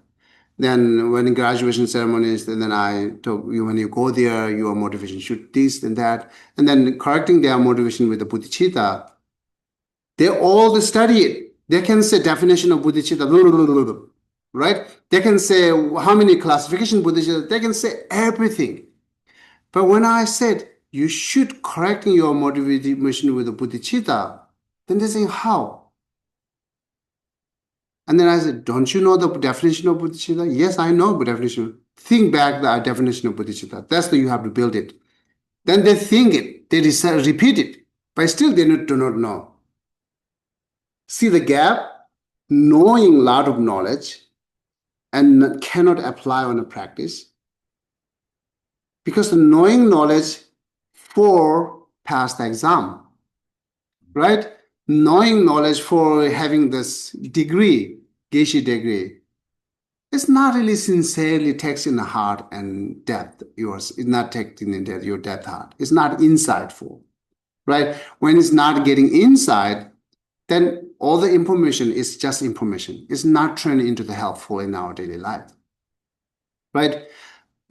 A: Then when graduation ceremonies, then I talk you when you go there, your motivation should this and that, and then correcting their motivation with the bodhicitta. They all study it. They can say definition of bodhicitta, right? They can say how many classification bodhicitta. They can say everything. But when I said you should correcting your motivation with the bodhicitta, then they say how? And then I said, don't you know the definition of bodhicitta? Yes, I know the definition. think back the definition of bodhicitta. That's the you have to build it. Then they think it, they repeat it, but still they do not know. See the gap? Knowing a lot of knowledge and cannot apply on a practice. Because the knowing knowledge for pass the exam, right? Knowing knowledge for having this degree, Geshe degree, it's not really sincerely takes in the heart and depth. Yours it's not taking in your depth heart. It's not insightful, right? When it's not getting inside, then all the information is just information. It's not turning into the helpful in our daily life, right?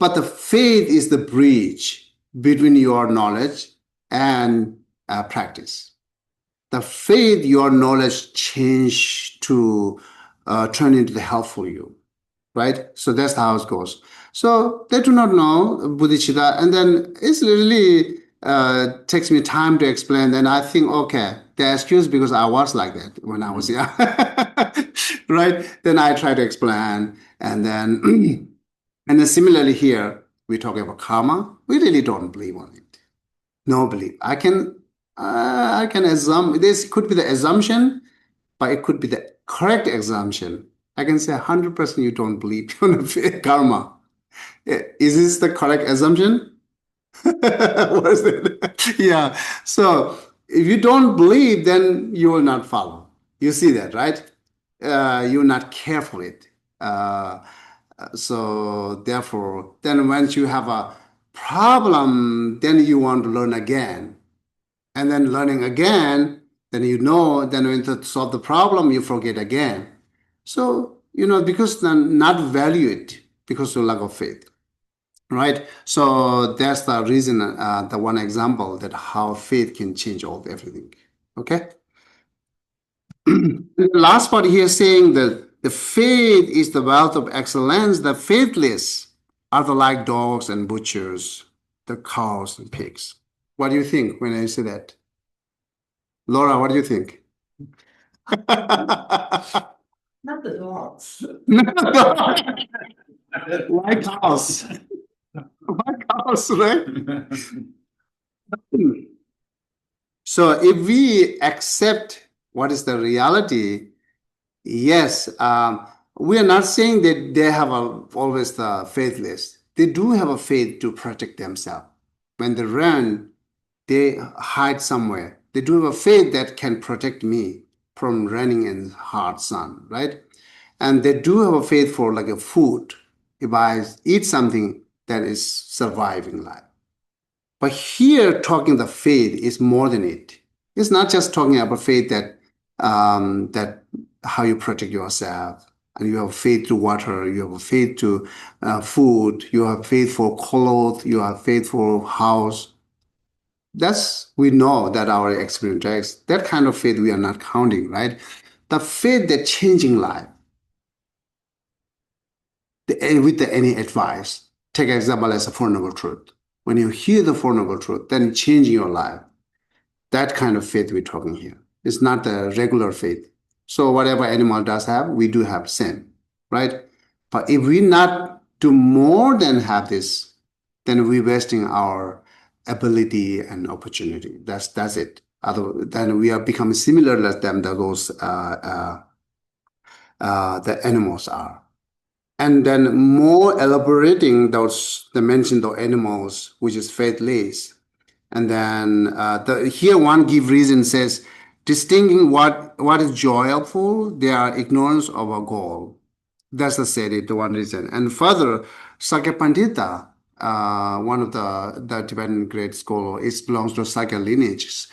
A: But the faith is the bridge between your knowledge and practice. The faith, your knowledge change to turn into the helpful you, right? So that's how it goes. So they do not know bodhicitta, and then it's really takes me time to explain. Then I think, okay, the excuse because I was like that when I was young, right? Then I try to explain, and then and then similarly here we talk about karma. We really don't believe on it. No belief. I can assume this could be the assumption, but it could be the correct assumption. I can say 100% you don't believe on karma. Is this the correct assumption? What is it? Yeah. So if you don't believe, then you will not follow. You see that, right? You're not careful it. So therefore, then once you have a problem, then you want to learn again. And then learning again, then you know, then when to solve the problem, you forget again. So, because then not value it because of lack of faith, right? So that's the reason, the one example that how faith can change everything, okay? The last part here saying that the faith is the wealth of excellence. The faithless are the like dogs and butchers, the cows and pigs. What do you think when I say that? Laura, what do you think?
C: Not the dogs.
A: Like cows. Like cows, right? So if we accept what is the reality, yes, we are not saying that they have always the faithless. They do have a faith to protect themselves. When they run, they hide somewhere. They do have a faith that can protect me from running in hard sun, right? And they do have a faith for like a food. If I eat something that is surviving life. But here talking the faith is more than it. It's not just talking about faith that that how you protect yourself, and you have faith to water, you have faith to food, you have faith for clothes, you have faith for house. That's we know that our experience takes. That kind of faith we are not counting, right? The faith that changing life. With any advice, take example as a Four Noble Truth. When you hear the Four Noble Truth, then changing your life. That kind of faith we're talking here. It's not the regular faith. So whatever animal does have, we do have same, right? But if we not do more than have this, then we're wasting our ability and opportunity. That's it. Then we are becoming similar to them that those the animals are. And then more elaborating those mentioned the animals, which is faithless. And then here one give reason says, distinguishing what is joyful, they are ignorance of a goal. That's the one reason. And further, Sakya Pandita, one of the Tibetan great scholar, it belongs to Sakya lineage.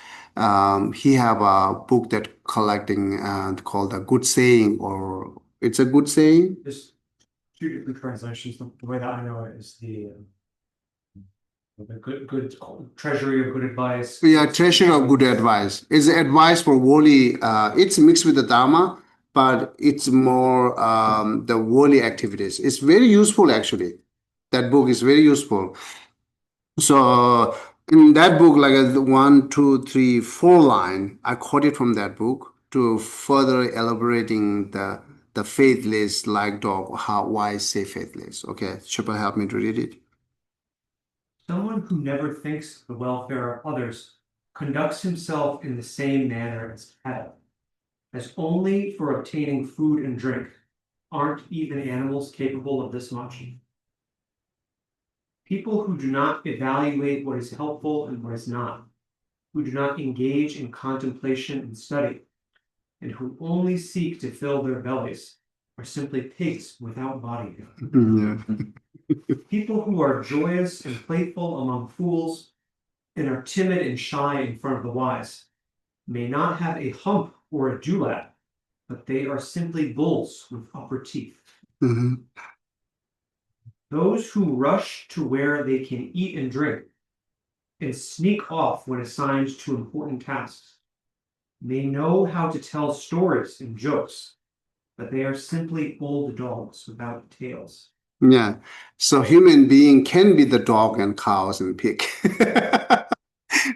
A: He have a book that collecting called a good saying, or it's a good saying.
E: There's two different translations. The way that I know it is the good treasury of good advice.
A: Yeah, treasure of good advice. It's advice for worldly. It's mixed with the Dharma, but it's more the worldly activities. It's very useful actually. That book is very useful. So in that book, like a 1, 2, 3, 4 line, I quoted from that book to further elaborating the faithless like dog. Why say faithless? Okay, Chopin, help me to read it.
E: Someone who never thinks of the welfare of others conducts himself in the same manner as cattle, as only for obtaining food and drink. Aren't even animals capable of this much? People who do not evaluate what is helpful and what is not, who do not engage in contemplation and study, and who only seek to fill their bellies, are simply pigs without body.
A: Yeah.
E: People who are joyous and playful among fools, and are timid and shy in front of the wise, may not have a hump or a dewlap, but they are simply bulls with upper teeth.
A: Mhm.
E: Those who rush to where they can eat and drink, and sneak off when assigned to important tasks, may know how to tell stories and jokes, but they are simply old dogs without tails.
A: Yeah. So human being can be the dog and cows and pig.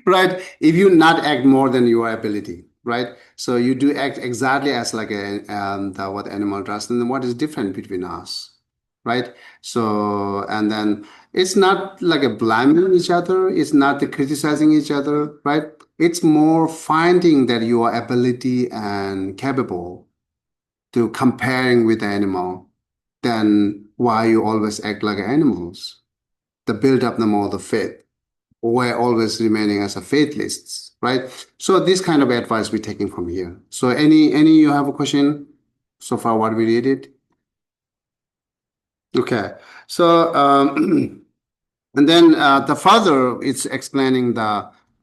A: Right? If you not act more than your ability, right? So you do act exactly as like what animal does, and then what is different between us, right? So and then it's not like a blaming each other, it's not the criticizing each other, right? It's more finding that you are ability and capable to comparing with the animal, then why you always act like animals? The build up the more the faith, we're always remaining as a faithless, right? So this kind of advice we're taking from here. So any you have a question so far what we read it? Okay. So and then the father is explaining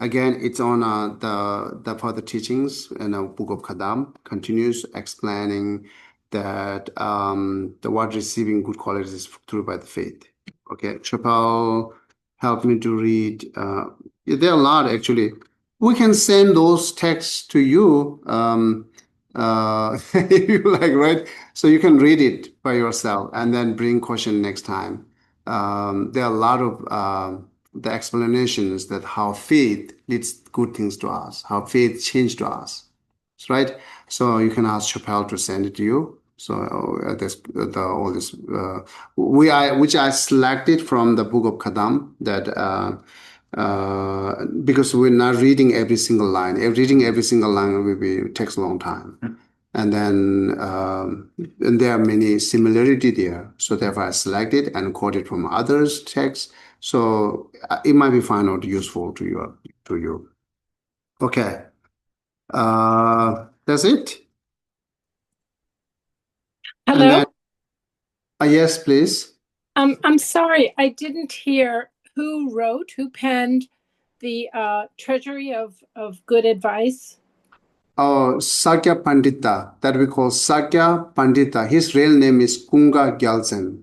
A: again it's on the further teachings in the book of Kadam continues explaining that the what receiving good qualities is through by the faith. Okay, Chapel help me to read. Yeah, there are a lot actually. We can send those texts to you if you like, right? So you can read it by yourself and then bring question next time. There are a lot of the explanations that how faith leads good things to us, how faith changed to us, right? So you can ask Chappelle to send it to you. So all this which I selected from the book of Kadam that because we're not reading every single line. Reading every single line will be takes a long time. And then and there are many similarity there. So therefore I selected and quoted from others' texts. So it might be find out useful to you. Okay. That's it. And
F: Hello.
A: then yes, please.
F: I'm sorry, I didn't hear who penned the Treasury of Good Advice.
A: Oh, Sakya Pandita, that we call Sakya Pandita. His real name is Kunga Gyaltsen.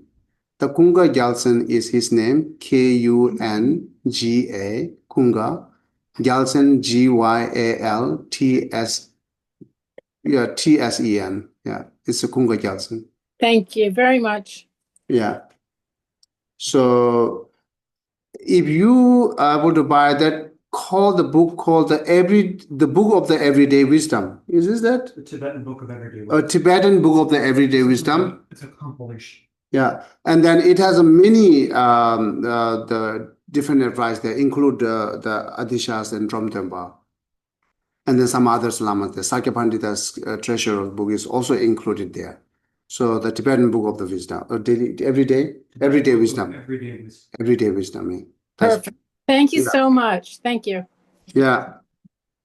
A: The Kunga Gyaltsen is his name, Kunga, Kunga. Gyaltsen, Gyalts, yeah, Tsen. Yeah, it's a Kunga Gyaltsen.
F: Thank you very much.
A: Yeah. So if you are able to buy that, call the book called the Book of the Everyday Wisdom. Is this that?
E: The Tibetan Book of Everyday
A: A
E: Wisdom.
A: Tibetan Book of the Everyday Wisdom.
E: It's a compilation.
A: Yeah, and then it has a many the different advice that include the Adishas and Dromtempa, and then some other lamas. The Sakya Pandita's treasure book is also included there. So the Tibetan Book of the Wisdom, everyday wisdom,
E: Everyday Wisdom.
A: everyday wisdom. Yeah. That's-
F: Perfect. Thank you
A: Yeah.
F: so much. Thank you.
A: Yeah,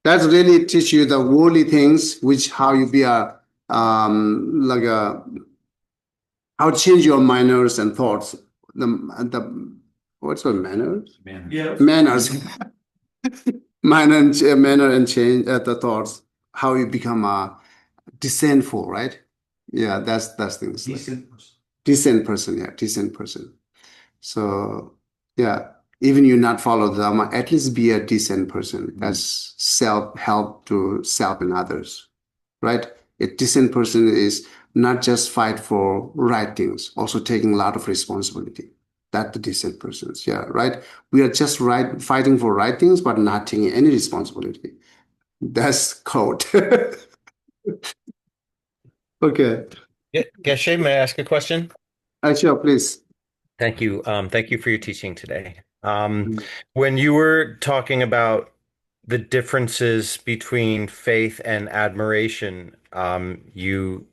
A: that's really teach you the worldly things, which how you be a like a how to change your manners and thoughts. The what's called manners?
E: Yeah.
A: Manners, manner and change the thoughts. How you become a decentful, right? Yeah, that's things. Like,
E: Decent person.
A: decent person, yeah, decent person. So yeah, even you not follow the Dharma, at least be a decent person. That's self-help to self and others, right? A decent person is not just fight for right things, also taking a lot of responsibility. That the decent persons, yeah, right? We are just fighting for right things, but not taking any responsibility. That's code. Okay.
G: Geshe, may I ask a question?
A: Sure, please.
G: Thank you. Thank you for your teaching today. When you were talking about the differences between faith and admiration, you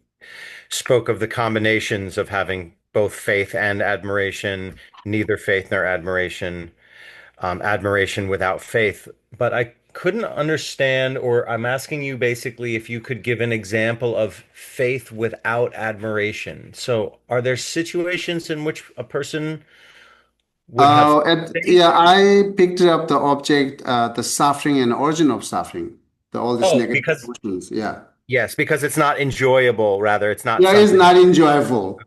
G: spoke of the combinations of having both faith and admiration, neither faith nor admiration, admiration without faith. But I couldn't understand, or I'm asking you basically if you could give an example of faith without admiration. So, are there situations in which a person would have faith?
A: Yeah, I picked up the object, the suffering and origin of suffering, all these
G: Oh,
A: negative
G: because
A: emotions. Yeah.
G: yes, because it's not enjoyable, rather, it's not
A: Yeah, it's
G: something.
A: not enjoyable,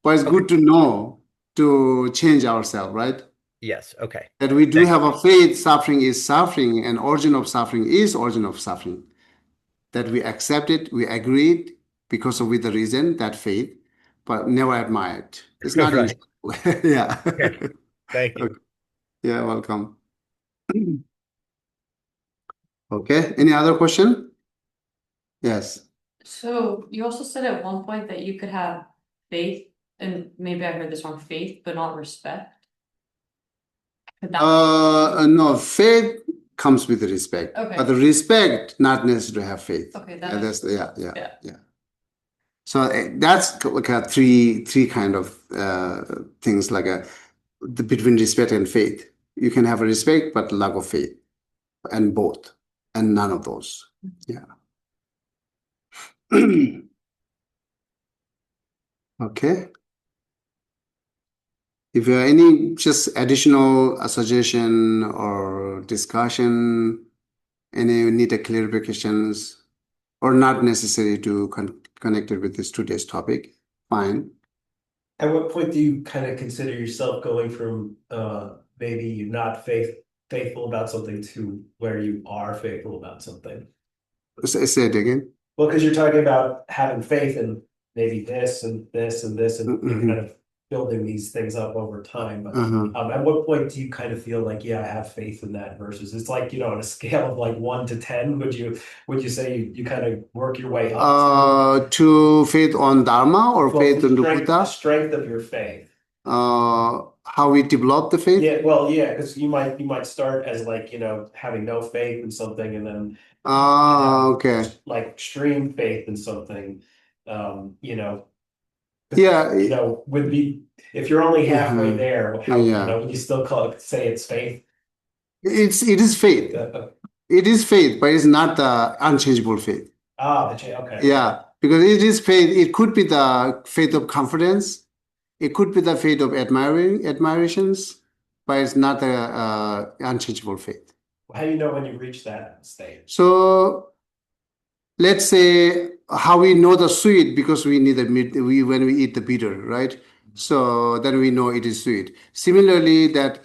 A: but it's
G: Okay.
A: good to know to change ourselves, right?
G: Yes. Okay.
A: That we do
G: Thank
A: have a faith, suffering is suffering, and origin of suffering is origin of suffering. That we accept it, we agreed because of with the reason, that faith, but never admire it. It's
G: you.
A: not
G: Right.
A: enjoyable. Yeah.
G: Okay. Thank you.
A: Okay. Yeah, welcome. Okay, any other question? Yes.
H: So you also said at one point that you could have faith, and maybe I heard this wrong, faith, but not respect. Could that
A: No, faith comes with respect,
H: Okay.
A: but the respect not necessary to have faith.
H: Okay,
A: Yeah,
H: that
A: yeah. So that's like a three kind of things like between respect and faith. You can have a respect but lack of faith, and both, and none of those. Yeah. Okay. If you have any just additional suggestion or discussion, any need a clarifications, or not necessary to connect it with this today's topic, fine.
B: At what point do you kind of consider yourself going from maybe you're not faithful about something to where you are faithful about something?
A: Say it again.
B: Well, because you're talking about having faith in maybe this and this and this, and you're kind of building these things up over time. But at what point do you kind of feel like, yeah, I have faith in that versus it's like, on a scale of like 1 to 10, would you say you kind of work your way up
A: to faith on Dharma or faith in
B: the
A: Buddha?
B: strength of your faith?
A: How we develop the faith?
B: Yeah, well, yeah, because you might start as like, having no faith in something and then
A: Okay.
B: like extreme faith in something,
A: Yeah.
B: would be if you're only halfway there, how
A: Yeah.
B: would you still say it's faith?
A: It is faith. It is faith, but it's not the unchangeable faith.
B: Okay.
A: Yeah, because it is faith. It could be the faith of confidence. It could be the faith of admirations, but it's not the unchangeable faith.
B: How do you know when you reach that stage?
A: So let's say how we know the sweet because we need when we eat the bitter, right? So then we know it is sweet. Similarly, that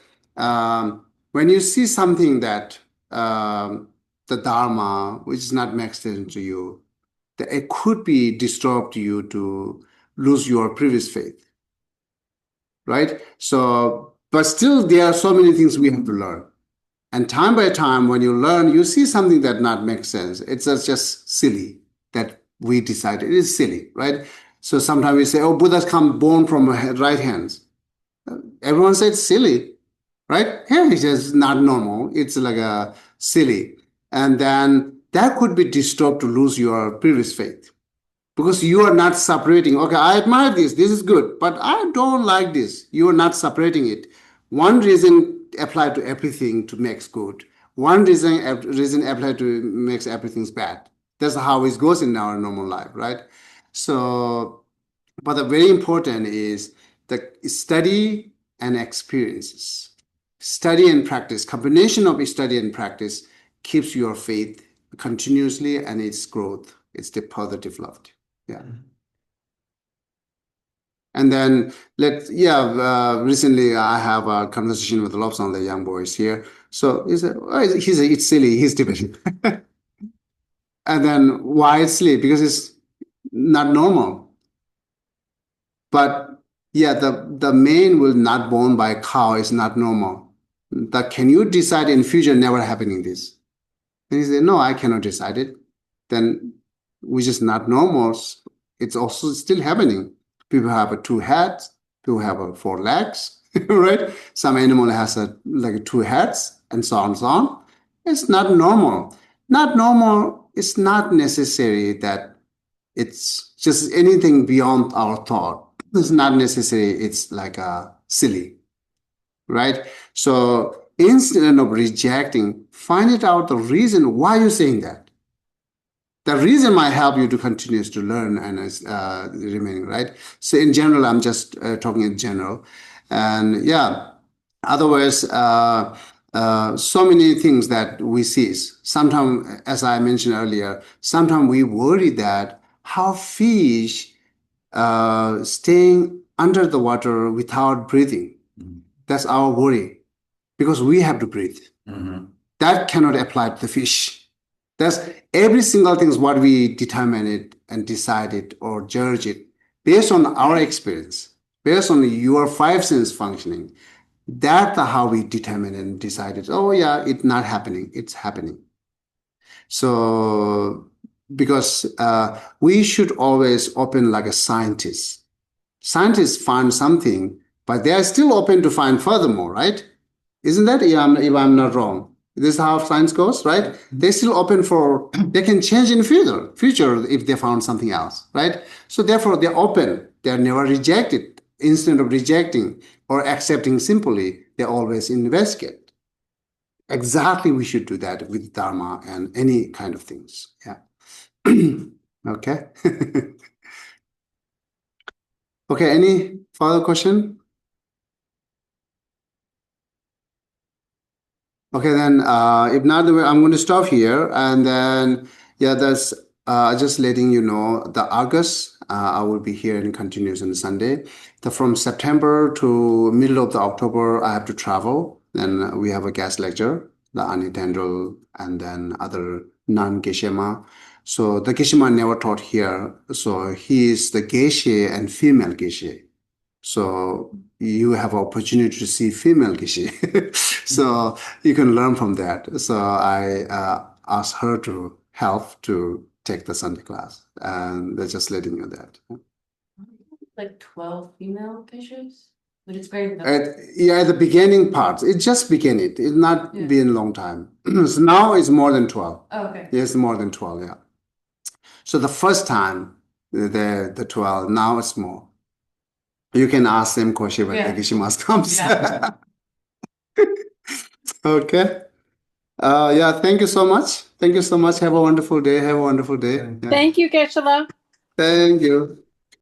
A: when you see something that the Dharma, which is not make sense to you, that it could be disturbed you to lose your previous faith, right? So, but still, there are so many things we have to learn. And time by time, when you learn, you see something that not makes sense. It's just silly that we decided. It is silly, right? So sometimes we say, oh, Buddhas come born from right hands. Everyone said silly, right? Yeah, it's just not normal. It's like a silly. And then that could be disturbed to lose your previous faith. Because you are not separating. Okay, I admire this. This is good. But I don't like this. You are not separating it. One reason apply to everything to makes good. One reason apply to makes everything's bad. That's how it goes in our normal life, right? So, but the very important is the study and experiences. Study and practice, combination of study and practice keeps your faith continuously and its growth. It's the further developed. Yeah. And then recently I have a conversation with Lobsang, the young boys here. So he said, it's silly, he's debating. And then why it's silly? Because it's not normal. But yeah, the man will not born by a cow is not normal. Can you decide in future never happening this? And he said, no, I cannot decide it. Then which is not normal. It's also still happening. People have two heads, people have four legs, right? Some animal has like two heads and so on and so on. It's not normal. Not normal. It's not necessary that it's just anything beyond our thought. It's not necessary. It's like silly, right? So instead of rejecting, find it out the reason why you're saying that. The reason might help you to continue to learn and remaining, right? So in general, I'm just talking in general. And yeah, otherwise, so many things that we see. Sometimes, as I mentioned earlier, sometimes we worry that how fish staying under the water without breathing. That's our worry because we have to breathe. That cannot apply to the fish. That's every single thing is what we determine it and decide it or judge it based on our experience, based on your five sense functioning. That's how we determine and decide it. Oh yeah, it's not happening. It's happening. So because we should always open like a scientist. Scientists find something, but they are still open to find furthermore, right? Isn't that if I'm not wrong? This is how science goes, right? They're still open for, they can change in the future if they found something else, right? So therefore they're open. They're never rejected. Instead of rejecting or accepting simply, they always investigate. Exactly, we should do that with Dharma and any kind of things. Yeah. Okay. Okay, any further question? Okay, then if not, I'm going to stop here. And then, yeah, that's just letting you know the August, I will be here and continues on Sunday. From September to middle of the October, I have to travel. Then we have a guest lecture, the Anitendral, and then other non-Geshe. So the Geshe never taught here. So he is the Geshe and female Geshe. So you have opportunity to see female Geshe. So you can learn from that. So I asked her to help to take the Sunday class, and they're just letting you know that.
H: Like 12 female Geshes? But it's very
A: At the beginning parts, it just began it. It's not been a long time. So now it's more than 12.
H: Oh, okay.
A: Yes, more than 12, yeah. So the first time, the 12, now it's more. You can ask them question when the Geshe comes.
H: Yeah.
A: Okay. Yeah, thank you so much. Thank you so much. Have a wonderful day. Have a wonderful day. Yeah.
F: Thank you, Geshe-la.
A: Thank you.